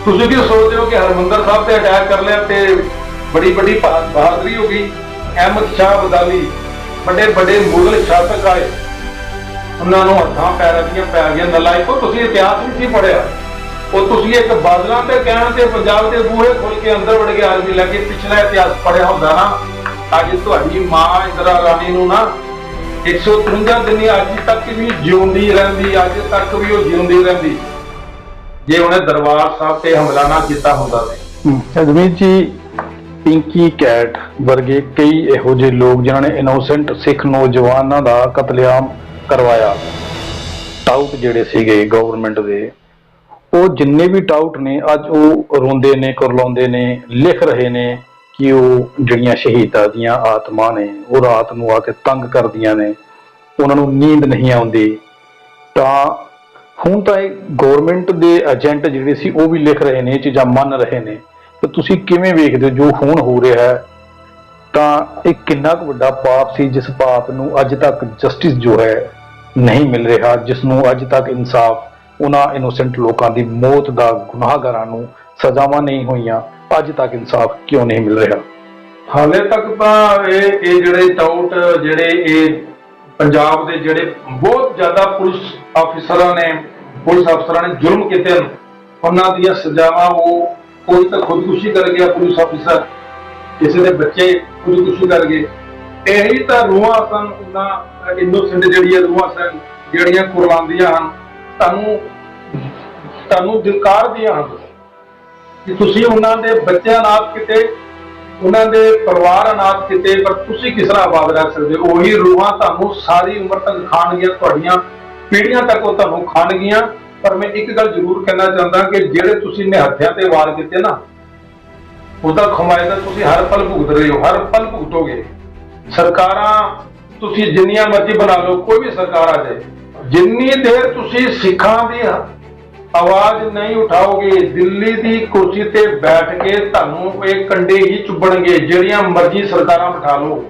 ਤੁਸੀਂ ਕੀ ਸੋਚਦੇ ਹੋ ਕਿ ਹਰਮੰਦਰ ਸਾਹਿਬ ਤੇ ਅਟੈਕ ਕਰ ਲਿਆ ਤੇ ਬੜੀ ਬਹਾਦਰੀ ਹੋ ਗਈ? ਅਹਿਮਦ ਸ਼ਾਹ ਅਬਦਾਲੀ, ਵੱਡੇ ਮੁਗਲ ਸ਼ਾਸਕ ਆਏ, ਉਹਨਾਂ ਨੂੰ ਹੱਥਾਂ ਪੈਰਾਂ ਦੀਆਂ ਪੈ ਗਈਆਂ। ਨਲਾਇਕੋ, ਤੁਸੀਂ ਇਤਿਹਾਸ ਨਹੀਂ ਸੀ ਪੜ੍ਹਿਆ, ਉਹ ਤੁਸੀਂ ਇੱਕ ਬਾਦਲਾਂ ਤੇ ਕਹਿਣ ਤੇ ਪੰਜਾਬ ਦੇ ਬੂਹੇ ਖੋਲ ਕੇ ਅੰਦਰ ਵੜ ਕੇ ਆਦਮੀ ਲੈ ਕੇ ਪਿਛਲਾ ਇਤਿਹਾਸ ਪੜ੍ਹਿਆ ਹੁੰਦਾ ਨਾ, ਅੱਜ ਤੁਹਾਡੀ ਮਾਂ ਇੰਦਰਾ ਰਾਣੀ ਨੂੰ ਨਾ 153 ਦਿਨ ਅੱਜ ਤੱਕ ਵੀ ਜਿਉਂਦੀ ਰਹਿੰਦੀ, ਅੱਜ ਤੱਕ ਵੀ ਉਹ ਜਿਉਂਦੀ ਰਹਿੰਦੀ, ਜੇ ਉਹਨੇ ਦਰਬਾਰ ਸਾਹਿਬ ਤੇ ਹਮਲਾ ਨਾ ਕੀਤਾ ਹੁੰਦਾ ਸੀ। ਅਜਮੇਰ ਜੀ, ਪਿੰਕੀ ਕੈਟ ਵਰਗੇ ਕਈ ਇਹੋ ਜਿਹੇ ਲੋਕ ਜਿਨ੍ਹਾਂ ਨੇ ਇਨੋਸੈਂਟ ਸਿੱਖ ਨੌਜਵਾਨਾਂ ਦਾ ਕਤਲੇਆਮ ਕਰਵਾਇਆ, ਟਾਊਟ ਜਿਹੜੇ ਸੀਗੇ ਗਵਰਨਮੈਂਟ ਦੇ, ਉਹ ਜਿੰਨੇ ਵੀ ਟਾਊਟ ਨੇ ਅੱਜ ਉਹ ਰੋਂਦੇ ਨੇ, ਕੁਰਲਾਉਂਦੇ ਨੇ, ਲਿਖ ਰਹੇ ਨੇ ਕਿ ਉਹ ਜਿਹੜੀਆਂ ਸ਼ਹੀਦਾਂ ਦੀਆਂ ਆਤਮਾ ਨੇ ਉਹ ਰਾਤ ਨੂੰ ਆ ਕੇ ਤੰਗ ਕਰਦੀਆਂ ਨੇ, ਉਹਨਾਂ ਨੂੰ ਨੀਂਦ ਨਹੀਂ ਆਉਂਦੀ। ਤਾਂ ਹੁਣ ਤਾਂ ਇਹ ਗਵਰਨਮੈਂਟ ਦੇ ਏਜੰਟ ਜਿਹੜੇ ਸੀ ਉਹ ਵੀ ਲਿਖ ਰਹੇ ਨੇ, ਇਹ ਚੀਜ਼ਾਂ ਮੰਨ ਰਹੇ ਨੇ। ਤੇ ਤੁਸੀਂ ਕਿਵੇਂ ਵੇਖਦੇ ਹੋ ਜੋ ਹੁਣ ਹੋ ਰਿਹਾ ਹੈ? ਤਾਂ ਇਹ ਕਿੰਨਾ ਕੁ ਵੱਡਾ ਪਾਪ ਸੀ, ਜਿਸ ਪਾਪ ਨੂੰ ਅੱਜ ਤੱਕ ਜਸਟਿਸ ਜੋ ਹੈ ਨਹੀਂ ਮਿਲ ਰਿਹਾ, ਜਿਸ ਨੂੰ ਅੱਜ ਤੱਕ ਇਨਸਾਫ, ਉਹਨਾਂ ਇਨੋਸੈਂਟ ਲੋਕਾਂ ਦੀ ਮੌਤ ਦਾ, ਗੁਨਾਹਗਾਰਾਂ ਨੂੰ ਸਜ਼ਾਵਾਂ ਨਹੀਂ ਹੋਈਆਂ, ਅੱਜ ਤੱਕ ਇਨਸਾਫ ਕਿਉਂ ਨਹੀਂ ਮਿਲ ਰਿਹਾ? ਹਾਲੇ ਤੱਕ ਤਾਂ ਇਹ ਜਿਹੜੇ ਟਾਊਟ, ਜਿਹੜੇ ਇਹ ਪੰਜਾਬ ਦੇ ਜਿਹੜੇ ਬਹੁਤ ਜ਼ਿਆਦਾ ਪੁਲਿਸ ਅਫਸਰਾਂ ਨੇ ਜ਼ੁਲਮ ਕੀਤੇ ਹਨ, ਉਹਨਾਂ ਦੀਆਂ ਸਜ਼ਾਵਾਂ ਉਹ ਕੋਈ ਤਾਂ ਖੁਦਕੁਸ਼ੀ ਕਰ ਗਿਆ ਪੁਲਿਸ ਅਫਸਰ, ਕਿਸੇ ਦੇ ਬੱਚੇ ਖੁਦਕੁਸ਼ੀ ਕਰ ਗਏ। ਇਹੀ ਤਾਂ ਰੂਹਾਂ ਸਨ, ਉਹਨਾਂ ਇਨੋਸੈਂਟ ਜਿਹੜੀਆਂ ਰੂਹਾਂ ਸਨ, ਜਿਹੜੀਆਂ ਕੁਰਬਾਨੀਆਂ ਹਨ, ਤੁਹਾਨੂੰ ਦਿਲਕਾਰਦੀਆਂ ਹਨ ਕਿ ਤੁਸੀਂ ਉਹਨਾਂ ਦੇ ਬੱਚਿਆਂ ਨਾਲ ਕਿਤੇ, ਉਹਨਾਂ ਦੇ ਪਰਿਵਾਰ ਨਾਲ ਕਿਤੇ, ਪਰ ਤੁਸੀਂ ਕਿਸ ਤਰ੍ਹਾਂ ਆਬਾਦ ਰੱਖ ਸਕਦੇ ਹੋ? ਉਹੀ ਰੂਹਾਂ ਤੁਹਾਨੂੰ ਸਾਰੀ ਉਮਰ ਤੱਕ ਖਾਣਗੀਆਂ, ਤੁਹਾਡੀਆਂ ਪੀੜ੍ਹੀਆਂ ਤੱਕ ਉਹ ਤੁਹਾਨੂੰ ਖਾਣਗੀਆਂ। ਪਰ ਮੈਂ ਇੱਕ ਗੱਲ ਜ਼ਰੂਰ ਕਹਿਣਾ ਚਾਹੁੰਦਾ ਕਿ ਜਿਹੜੇ ਤੁਸੀਂ ਨਿਹੱਥਿਆਂ ਤੇ ਵਾਰ ਕੀਤੇ ਨਾ, ਉਹਦਾ ਖਮਾਇਦਾ ਤੁਸੀਂ ਹਰ ਪਲ ਭੁਗਤ ਰਹੇ ਹੋ, ਹਰ ਪਲ ਭੁਗਤੋਗੇ। ਸਰਕਾਰਾਂ ਤੁਸੀਂ ਜਿੰਨੀਆਂ ਮਰਜ਼ੀ ਬਣਾ ਲਓ, ਕੋਈ ਵੀ ਸਰਕਾਰ ਆ ਜਾਏ, ਜਿੰਨੀ ਦੇਰ ਤੁਸੀਂ ਸਿੱਖਾਂ ਦੀ ਆਵਾਜ਼ ਨਹੀਂ ਉਠਾਓਗੇ, ਦਿੱਲੀ ਦੀ ਕੁਰਸੀ ਤੇ ਬੈਠ ਕੇ ਤੁਹਾਨੂੰ ਇਹ ਕੰਡੇ ਹੀ ਚੁੱਭਣਗੇ, ਜਿਹੜੀਆਂ ਮਰਜ਼ੀ ਸਰਕਾਰਾਂ ਬਿਠਾ ਲਓ।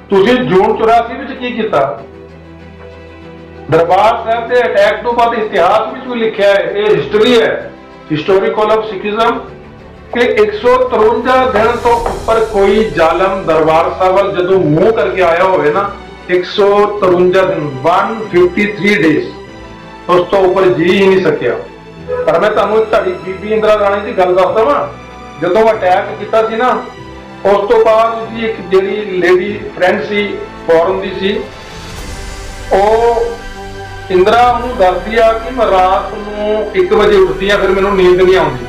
ਤੁਸੀਂ ਜੂਨ 84 ਵਿੱਚ ਕੀ ਕੀਤਾ? ਦਰਬਾਰ ਸਾਹਿਬ ਦੇ ਅਟੈਕ ਤੋਂ ਬਾਅਦ ਇਤਿਹਾਸ ਵਿੱਚ ਵੀ ਲਿਖਿਆ ਹੈ, ਇਹ ਹਿਸਟਰੀ ਹੈ, ਹਿਸਟੋਰੀਕਲ ਆਫ ਸਿੱਖੀਜ਼ਮ, ਕਿ 153 ਦਿਨ ਤੋਂ ਉੱਪਰ ਕੋਈ ਜ਼ਾਲਮ ਦਰਬਾਰ ਸਾਹਿਬ ਵੱਲ ਜਦੋਂ ਮੂੰਹ ਕਰਕੇ ਆਇਆ ਹੋਵੇ ਨਾ, 153 ਦਿਨ, 153 ਡੇਜ਼, ਉਸ ਤੋਂ ਉੱਪਰ ਜੀ ਹੀ ਨਹੀਂ ਸਕਿਆ। ਪਰ ਮੈਂ ਤੁਹਾਨੂੰ ਤੁਹਾਡੀ ਬੀਬੀ ਇੰਦਰਾ ਰਾਣੀ ਦੀ ਗੱਲ ਦੱਸਦਾ ਵਾਂ, ਜਦੋਂ ਅਟੈਕ ਕੀਤਾ ਸੀ ਨਾ, ਉਸ ਤੋਂ ਬਾਅਦ ਉਹਦੀ ਇੱਕ ਜਿਹੜੀ ਲੇਡੀ ਫਰੈਂਡ ਸੀ, ਫੋਰਨ ਦੀ ਸੀ, ਉਹ ਇੰਦਰਾ ਉਹਨੂੰ ਦੱਸਦੀ ਆ ਕਿ ਮੈਂ ਰਾਤ ਨੂੰ 1 ਵਜੇ ਉੱਠਦੀ ਆ, ਫਿਰ ਮੈਨੂੰ ਨੀਂਦ ਨਹੀਂ ਆਉਂਦੀ।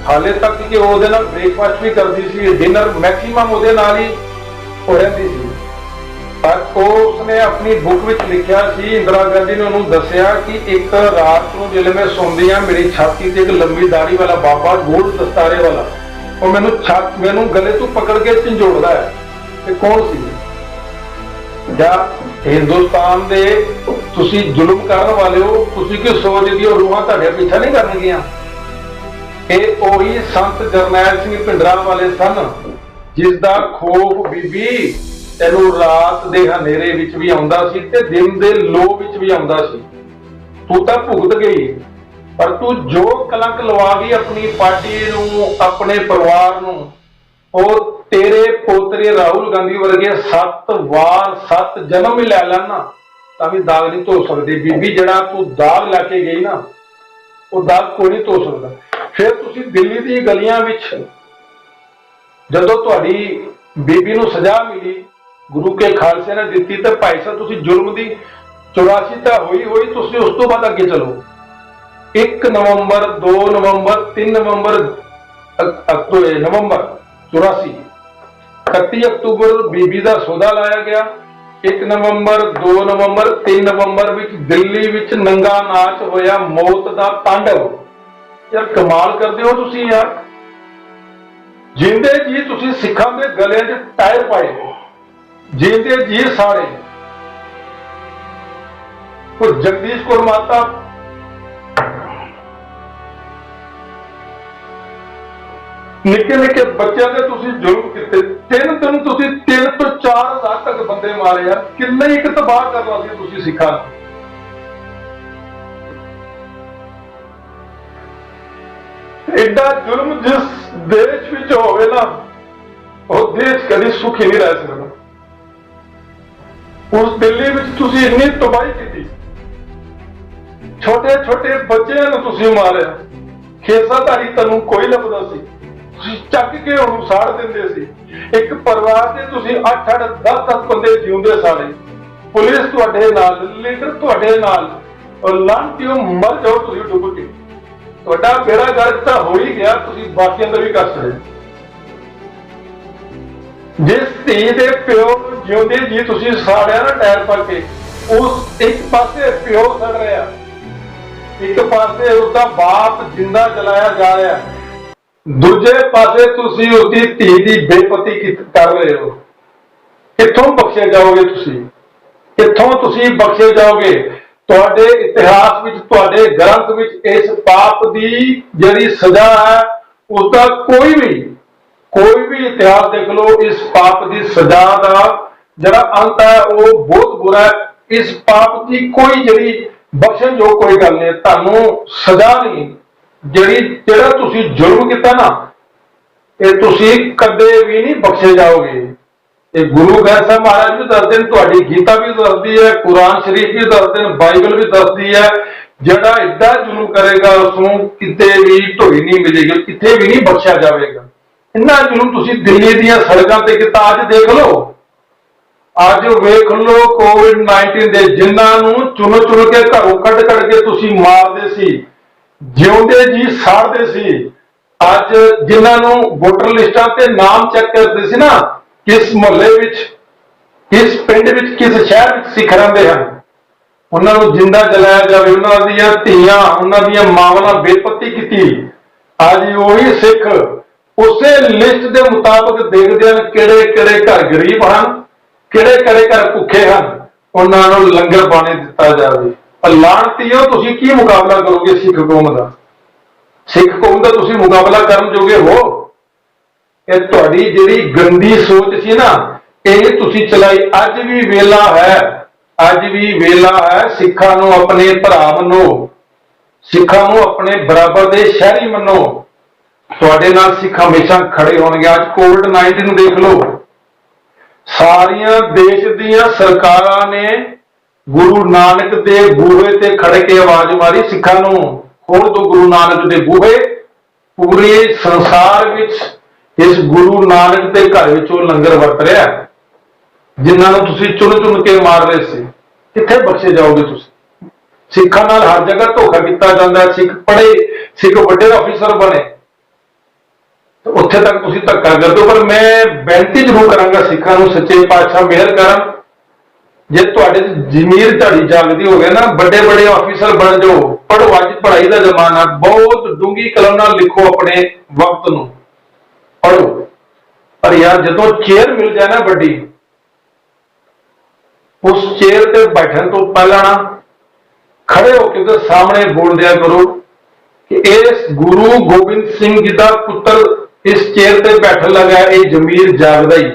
ਹਾਲੇ ਤੱਕ ਕਿ ਉਹਦੇ ਨਾਲ ਬ੍ਰੇਕਫਾਸਟ ਵੀ ਕਰਦੀ ਸੀ, ਡਿਨਰ ਮੈਕਸਿਮਮ ਉਹਦੇ ਨਾਲ ਹੀ ਹੋ ਰਹਿੰਦੀ ਸੀ। ਪਰ ਉਸਨੇ ਆਪਣੀ ਬੁੱਕ ਵਿੱਚ ਲਿਖਿਆ ਸੀ, ਇੰਦਰਾ ਗਾਂਧੀ ਨੇ ਉਹਨੂੰ ਦੱਸਿਆ ਕਿ ਇੱਕ ਰਾਤ ਨੂੰ ਜਦੋਂ ਮੈਂ ਸੌਂਦੀ ਆ, ਮੇਰੀ ਛਾਤੀ ਤੇ ਇੱਕ ਲੰਬੀ ਦਾੜੀ ਵਾਲਾ ਬਾਬਾ, ਗੋਲ ਦਸਤਾਰੇ ਵਾਲਾ, ਉਹ ਮੈਨੂੰ ਗਲੇ ਤੋਂ ਪਕੜ ਕੇ ਝੰਜੋੜਦਾ ਹੈ। ਤੇ ਕੌਣ ਸੀ? ਜਾਂ ਹਿੰਦੁਸਤਾਨ ਦੇ ਤੁਸੀਂ ਜ਼ੁਲਮ ਕਰਨ ਵਾਲੇ ਹੋ, ਤੁਸੀਂ ਕੀ ਸੋਚਦੇ ਹੋ ਰੂਹਾਂ ਤੁਹਾਡੇ ਪਿੱਛਾ ਨਹੀਂ ਕਰਨਗੀਆਂ? ਇਹ ਉਹੀ ਸੰਤ ਜਰਨੈਲ ਸਿੰਘ ਭਿੰਡਰਾਂਵਾਲੇ ਸਨ, ਜਿਸ ਦਾ ਖੋਫ ਬੀਬੀ ਤੈਨੂੰ ਰਾਤ ਦੇ ਹਨੇਰੇ ਵਿੱਚ ਵੀ ਆਉਂਦਾ ਸੀ ਤੇ ਦਿਨ ਦੇ ਲੋ ਵਿੱਚ ਵੀ ਆਉਂਦਾ ਸੀ। ਤੂੰ ਤਾਂ ਭੁਗਤ ਗਈ, ਪਰ ਤੂੰ ਜੋ ਕਲੰਕ ਲਵਾ ਗਈ ਆਪਣੀ ਪਾਰਟੀ ਨੂੰ, ਆਪਣੇ ਪਰਿਵਾਰ ਨੂੰ, ਉਹ ਤੇਰੇ ਪੋਤਰੇ ਰਾਹੁਲ ਗਾਂਧੀ ਵਰਗੇ 7 ਵਾਰ 7 ਜਨਮ ਹੀ ਲੈ ਲੈਣ ਨਾ, ਤਾਂ ਵੀ ਦਾਗ ਨਹੀਂ ਧੋ ਸਕਦੀ। ਬੀਬੀ, ਜਿਹੜਾ ਤੂੰ ਦਾਗ ਲੈ ਕੇ ਗਈ ਨਾ, ਉਹ ਦਾਗ ਕੋਈ ਨਹੀਂ ਧੋ ਸਕਦਾ। ਫਿਰ ਤੁਸੀਂ ਦਿੱਲੀ ਦੀ ਗਲੀਆਂ ਵਿੱਚ ਜਦੋਂ ਤੁਹਾਡੀ ਬੀਬੀ ਨੂੰ ਸਜ਼ਾ ਮਿਲੀ, ਗੁਰੂ ਕੇ ਖਾਲਸੇ ਨੇ ਦਿੱਤੀ, ਤੇ ਭਾਈ ਸਾਹਿਬ ਤੁਸੀਂ ਜ਼ੁਲਮ ਦੀ 84 ਤਾਂ ਹੋਈ, ਤੁਸੀਂ ਉਸ ਤੋਂ ਬਾਅਦ ਅੱਗੇ ਚਲੋ। 1 ਨਵੰਬਰ, 2 ਨਵੰਬਰ, 3 ਨਵੰਬਰ, ਨਵੰਬਰ 84, 31 ਅਕਤੂਬਰ ਬੀਬੀ ਦਾ ਸੌਦਾ ਲਾਇਆ ਗਿਆ। 1 ਨਵੰਬਰ, 2 ਨਵੰਬਰ, 3 ਨਵੰਬਰ ਵਿੱਚ ਦਿੱਲੀ ਵਿੱਚ ਨੰਗਾ ਨਾਚ ਹੋਇਆ, ਮੌਤ ਦਾ ਤਾਂਡਵ। ਯਾਰ ਕਮਾਲ ਕਰਦੇ ਹੋ ਤੁਸੀਂ ਯਾਰ। ਜਿੰਦੇ ਜੀ ਤੁਸੀਂ ਸਿੱਖਾਂ ਦੇ ਗਲੇ 'ਚ ਟਾਇਰ ਪਾਏ, ਜਿੰਦੇ ਜੀ ਸਾਰੇ। ਉਹ ਜਗਦੀਸ਼ ਕੌਰ ਮਾਤਾ, ਨਿੱਕੇ ਨਿੱਕੇ ਬੱਚਿਆਂ ਦੇ ਤੁਸੀਂ ਜ਼ੁਲਮ ਕੀਤੇ। 3 ਦਿਨ ਤੁਸੀਂ 3 ਤੋਂ 4 ਹਜ਼ਾਰ ਤੱਕ ਬੰਦੇ ਮਾਰੇ ਆ। ਕਿੰਨੇ ਇੱਕ ਤਬਾਹ ਕਰਨਾ ਸੀ ਤੁਸੀਂ ਸਿੱਖਾਂ ਨੂੰ। ਐਡਾ ਜ਼ੁਲਮ ਜਿਸ ਦੇਸ਼ ਵਿੱਚ ਹੋਵੇ ਨਾ, ਉਹ ਦੇਸ਼ ਕਦੀ ਸੁਖੀ ਨਹੀਂ ਰਹਿ ਸਕਦਾ। ਉਸ ਦਿੱਲੀ ਵਿੱਚ ਤੁਸੀਂ ਇੰਨੀ ਤਬਾਹੀ ਕੀਤੀ, ਛੋਟੇ ਛੋਟੇ ਬੱਚਿਆਂ ਨੂੰ ਤੁਸੀਂ ਮਾਰਿਆ। ਖੇਸਾਧਾਰੀ ਤੁਹਾਨੂੰ ਕੋਈ ਲੱਭਦਾ ਸੀ, ਤੁਸੀਂ ਚੱਕ ਕੇ ਉਹਨੂੰ ਸਾੜ ਦਿੰਦੇ ਸੀ। ਇੱਕ ਪਰਿਵਾਰ ਦੇ ਤੁਸੀਂ 8-8, 10-10 ਬੰਦੇ ਜਿਉਂਦੇ ਸਾੜੇ। ਪੁਲਿਸ ਤੁਹਾਡੇ ਨਾਲ, ਲੀਡਰ ਤੁਹਾਡੇ ਨਾਲ, ਔਰ ਲਾਂਟਿਓ ਮਰ ਜਾਓ ਤੁਸੀਂ ਡੁੱਬ ਕੇ। ਤੁਹਾਡਾ ਬੇੜਾ ਗਰਕ ਤਾਂ ਹੋ ਹੀ ਗਿਆ, ਤੁਸੀਂ ਬਾਕੀਆਂ ਦਾ ਵੀ ਕਰ ਸਕਦੇ। ਜਿਸ ਧੀ ਦੇ ਪਿਓ ਨੂੰ ਜਿਉਂਦੇ ਜੀ ਤੁਸੀਂ ਸਾੜਿਆ ਨਾ ਟਾਇਰ ਪਾ ਕੇ, ਉਸ ਇੱਕ ਪਾਸੇ ਪਿਓ ਸੜ ਰਿਹਾ, ਇੱਕ ਪਾਸੇ ਉਸਦਾ ਬਾਪ ਜਿੰਦਾ ਜਲਾਇਆ ਜਾ ਰਿਹਾ, ਦੂਜੇ ਪਾਸੇ ਤੁਸੀਂ ਉਸਦੀ ਧੀ ਦੀ ਬੇਪਤੀ ਕਰ ਰਹੇ ਹੋ। ਕਿੱਥੋਂ ਬਖਸ਼ੇ ਜਾਓਗੇ ਤੁਸੀਂ? ਕਿੱਥੋਂ ਤੁਸੀਂ ਬਖਸ਼ੇ ਜਾਓਗੇ? ਤੁਹਾਡੇ ਇਤਿਹਾਸ ਵਿੱਚ, ਤੁਹਾਡੇ ਗ੍ਰੰਥ ਵਿੱਚ ਇਸ ਪਾਪ ਦੀ ਜਿਹੜੀ ਸਜ਼ਾ ਹੈ, ਉਸਦਾ ਕੋਈ ਵੀ ਇਤਿਹਾਸ ਦੇਖ ਲਓ, ਇਸ ਪਾਪ ਦੀ ਸਜ਼ਾ ਦਾ ਜਿਹੜਾ ਅੰਤ ਹੈ ਉਹ ਬਹੁਤ ਬੁਰਾ ਹੈ। ਇਸ ਪਾਪ ਦੀ ਕੋਈ ਜਿਹੜੀ ਬਖਸ਼ਣ ਜੋ ਕੋਈ ਗੱਲ ਨਹੀਂ, ਤੁਹਾਨੂੰ ਸਜ਼ਾ ਨਹੀਂ। ਜਿਹੜਾ ਤੁਸੀਂ ਜ਼ੁਲਮ ਕੀਤਾ ਨਾ, ਇਹ ਤੁਸੀਂ ਕਦੇ ਵੀ ਨਹੀਂ ਬਖਸ਼ੇ ਜਾਓਗੇ। ਇਹ ਗੁਰੂ ਗ੍ਰੰਥ ਸਾਹਿਬ ਮਹਾਰਾਜ ਵੀ ਦੱਸਦੇ ਨੇ, ਤੁਹਾਡੀ ਗੀਤਾ ਵੀ ਦੱਸਦੀ ਹੈ, ਕੁਰਾਨ ਸ਼ਰੀਫ ਵੀ ਦੱਸਦੇ ਨੇ, ਬਾਈਬਲ ਵੀ ਦੱਸਦੀ ਹੈ। ਜਿਹੜਾ ਏਡਾ ਜ਼ੁਲਮ ਕਰੇਗਾ ਉਸ ਨੂੰ ਕਿਤੇ ਵੀ ਢੋਈ ਨਹੀਂ ਮਿਲੇਗੀ, ਕਿਤੇ ਵੀ ਨਹੀਂ ਬਖਸ਼ਿਆ ਜਾਵੇਗਾ। ਇੰਨਾ ਜ਼ੁਲਮ ਤੁਸੀਂ ਦਿੱਲੀ ਦੀਆਂ ਸੜਕਾਂ ਤੇ ਕੀਤਾ। ਅੱਜ ਦੇਖ ਲਓ, ਅੱਜ ਵੇਖ ਲਓ ਕੋਵਿਡ-19 ਦੇ ਜਿਨ੍ਹਾਂ ਨੂੰ ਚੁਣ ਚੁਣ ਕੇ ਘਰੋਂ ਕੱਢ ਕੇ ਤੁਸੀਂ ਮਾਰਦੇ ਸੀ, ਜਿਉਂਦੇ ਜੀ ਸਾੜਦੇ ਸੀ, ਅੱਜ ਜਿਨ੍ਹਾਂ ਨੂੰ ਵੋਟਰ ਲਿਸਟਾਂ ਤੇ ਨਾਮ ਚੈੱਕ ਕਰਦੇ ਸੀ ਨਾ, ਕਿਸ ਮੁਹੱਲੇ ਵਿੱਚ, ਕਿਸ ਪਿੰਡ ਵਿੱਚ, ਕਿਸ ਸ਼ਹਿਰ ਵਿੱਚ ਸਿੱਖ ਰਹਿੰਦੇ ਹਨ, ਉਹਨਾਂ ਨੂੰ ਜਿੰਦਾ ਜਲਾਇਆ ਜਾਵੇ, ਉਹਨਾਂ ਦੀਆਂ ਧੀਆਂ, ਉਹਨਾਂ ਦੀਆਂ ਮਾਵਾਂ ਨਾਲ ਬੇਪਤੀ ਕੀਤੀ। ਅੱਜ ਉਹੀ ਸਿੱਖ ਉਸੇ ਲਿਸਟ ਦੇ ਮੁਤਾਬਕ ਦੇਖਦੇ ਹਨ ਕਿਹੜੇ ਕਿਹੜੇ ਘਰ ਗਰੀਬ ਹਨ, ਕਿਹੜੇ ਕਿਹੜੇ ਘਰ ਭੁੱਖੇ ਹਨ, ਉਹਨਾਂ ਨੂੰ ਲੰਗਰ ਪਾਣੀ ਦਿੱਤਾ ਜਾਵੇ। ਲਾਣਤੀਓ, ਤੁਸੀਂ ਕੀ ਮੁਕਾਬਲਾ ਕਰੋਗੇ ਸਿੱਖ ਕੌਮ ਦਾ? ਸਿੱਖ ਕੌਮ ਦਾ ਤੁਸੀਂ ਮੁਕਾਬਲਾ ਕਰਨ ਜੋਗੇ ਹੋ? ਇਹ ਤੁਹਾਡੀ ਜਿਹੜੀ ਗੰਦੀ ਸੋਚ ਸੀ ਨਾ, ਇਹ ਤੁਸੀਂ ਚਲਾਈ। ਅੱਜ ਵੀ ਵੇਲਾ ਹੈ, ਅੱਜ ਵੀ ਵੇਲਾ ਹੈ। ਸਿੱਖਾਂ ਨੂੰ ਆਪਣੇ ਭਰਾ ਮੰਨੋ, ਸਿੱਖਾਂ ਨੂੰ ਆਪਣੇ ਬਰਾਬਰ ਦੇ ਸ਼ਹਿਰੀ ਮੰਨੋ। ਤੁਹਾਡੇ ਨਾਲ ਸਿੱਖ ਹਮੇਸ਼ਾ ਖੜੇ ਹੋਣਗੇ। ਅੱਜ ਕੋਵਿਡ-19 ਨੂੰ ਦੇਖ ਲਓ, ਸਾਰੀਆਂ ਦੇਸ਼ ਦੀਆਂ ਸਰਕਾਰਾਂ ਨੇ ਗੁਰੂ ਨਾਨਕ ਦੇ ਬੂਹੇ ਤੇ ਖੜ ਕੇ ਆਵਾਜ਼ ਮਾਰੀ, ਸਿੱਖਾਂ ਨੂੰ ਖੋਲ ਦਿਓ ਗੁਰੂ ਨਾਨਕ ਦੇ ਬੂਹੇ। ਪੂਰੇ ਸੰਸਾਰ ਵਿੱਚ ਇਸ ਗੁਰੂ ਨਾਨਕ ਦੇ ਘਰ ਵਿੱਚ ਉਹ ਲੰਗਰ ਵਰਤ ਰਿਹਾ, ਜਿਨ੍ਹਾਂ ਨੂੰ ਤੁਸੀਂ ਚੁਣ ਕੇ ਮਾਰ ਰਹੇ ਸੀ। ਕਿੱਥੇ ਬਖਸ਼ੇ ਜਾਓਗੇ ਤੁਸੀਂ? ਸਿੱਖਾਂ ਨਾਲ ਹਰ ਜਗ੍ਹਾ ਧੋਖਾ ਕੀਤਾ ਜਾਂਦਾ। ਸਿੱਖ ਪੜ੍ਹੇ, ਸਿੱਖ ਵੱਡੇ ਅਫੀਸਰ ਬਣੇ, ਉੱਥੇ ਤੱਕ ਤੁਸੀਂ ਧੱਕਾ ਕਰਦੇ ਹੋ। ਪਰ ਮੈਂ ਬੇਨਤੀ ਜ਼ਰੂਰ ਕਰਾਂਗਾ ਸਿੱਖਾਂ ਨੂੰ, ਸੱਚੇ ਪਾਤਸ਼ਾਹ ਮਿਹਰ ਕਰਨ। ਜੇ ਤੁਹਾਡੇ ਜ਼ਮੀਰ ਝਾੜੀ ਜਾਗਦੀ ਹੋਵੇ ਨਾ, ਵੱਡੇ ਵੱਡੇ ਅਫੀਸਰ ਬਣ ਜਾਓ। ਪੜ੍ਹੋ, ਅੱਜ ਪੜ੍ਹਾਈ ਦਾ ਜ਼ਮਾਨਾ, ਬਹੁਤ ਡੂੰਗੀ ਕਲਮ ਨਾਲ ਲਿਖੋ, ਆਪਣੇ ਵਕਤ ਨੂੰ ਪੜ੍ਹੋ। ਪਰ ਯਾਰ ਜਦੋਂ ਚੇਅਰ ਮਿਲ ਜਾਏ ਨਾ ਵੱਡੀ, ਉਸ ਚੇਅਰ ਤੇ ਬੈਠਣ ਤੋਂ ਪਹਿਲਾਂ ਨਾ ਖੜੇ ਹੋ ਕੇ ਉਹਦੇ ਸਾਹਮਣੇ ਬੋਲ ਦਿਆ ਕਰੋ ਕਿ ਇਸ ਗੁਰੂ ਗੋਬਿੰਦ ਸਿੰਘ ਜੀ ਦਾ ਪੁੱਤਰ ਇਸ ਚੇਅਰ ਤੇ ਬੈਠਣ ਲੱਗਾ, ਇਹ ਜ਼ਮੀਰ ਜਾਗਦਾ ਹੀ।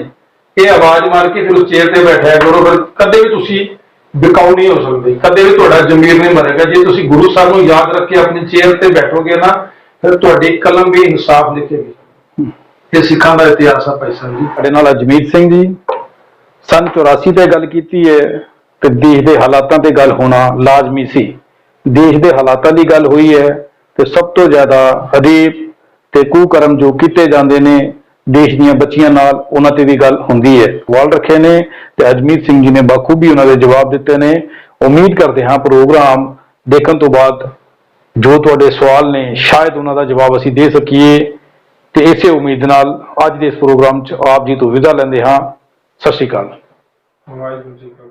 ਇਹ ਆਵਾਜ਼ ਮਾਰ ਕੇ ਫਿਰ ਉਸ ਚੇਅਰ ਤੇ ਬੈਠਿਆ ਕਰੋ। ਫਿਰ ਕਦੇ ਵੀ ਤੁਸੀਂ ਬਿਕਾਊ ਨਹੀਂ ਹੋ ਸਕਦੇ, ਕਦੇ ਵੀ ਤੁਹਾਡਾ ਜ਼ਮੀਰ ਨਹੀਂ ਮਰੇਗਾ। ਜੇ ਤੁਸੀਂ ਗੁਰੂ ਸਾਹਿਬ ਨੂੰ ਯਾਦ ਰੱਖ ਕੇ ਆਪਣੀ ਚੇਅਰ ਤੇ ਬੈਠੋਗੇ ਨਾ, ਫਿਰ ਤੁਹਾਡੀ ਕਲਮ ਵੀ ਇਨਸਾਫ ਲਿਖੇਗੀ। ਇਹ ਸਿੱਖਾਂ ਦਾ ਇਤਿਹਾਸ ਆ ਭਾਈ ਸਾਹਿਬ ਜੀ। ਸਾਡੇ ਨਾਲ ਅਜਮੀਤ ਸਿੰਘ ਜੀ। ਸੰਨ 84 ਤੇ ਗੱਲ ਕੀਤੀ ਹੈ ਤੇ ਦੇਸ਼ ਦੇ ਹਾਲਾਤਾਂ ਤੇ ਗੱਲ ਹੋਣਾ ਲਾਜ਼ਮੀ ਸੀ। ਦੇਸ਼ ਦੇ ਹਾਲਾਤਾਂ ਦੀ ਗੱਲ ਹੋਈ ਹੈ ਤੇ ਸਭ ਤੋਂ ਜ਼ਿਆਦਾ ਹਰੀਫ ਤੇ ਕੁਕਰਮ ਜੋ ਕੀਤੇ ਜਾਂਦੇ ਨੇ ਦੇਸ਼ ਦੀਆਂ ਬੱਚੀਆਂ ਨਾਲ, ਉਹਨਾਂ ਤੇ ਵੀ ਗੱਲ ਹੁੰਦੀ ਹੈ। ਸਵਾਲ ਰੱਖੇ ਨੇ ਤੇ ਅਜਮੀਤ ਸਿੰਘ ਜੀ ਨੇ ਬਾਖੂਬੀ ਉਹਨਾਂ ਦੇ ਜਵਾਬ ਦਿੱਤੇ ਨੇ। ਉਮੀਦ ਕਰਦੇ ਹਾਂ ਪ੍ਰੋਗਰਾਮ ਦੇਖਣ ਤੋਂ ਬਾਅਦ ਜੋ ਤੁਹਾਡੇ ਸਵਾਲ ਨੇ ਸ਼ਾਇਦ ਉਹਨਾਂ ਦਾ ਜਵਾਬ ਅਸੀਂ ਦੇ ਸਕੀਏ, ਤੇ ਇਸੇ ਉਮੀਦ ਨਾਲ ਅੱਜ ਦੇ ਇਸ ਪ੍ਰੋਗਰਾਮ 'ਚ ਆਪ ਜੀ ਤੋਂ ਵਿਦਾ ਲੈਂਦੇ ਹਾਂ। ਸਤਿ ਸ਼੍ਰੀ ਅਕਾਲ। ਵਾਹਿਗੁਰੂ ਜੀ ਕਾ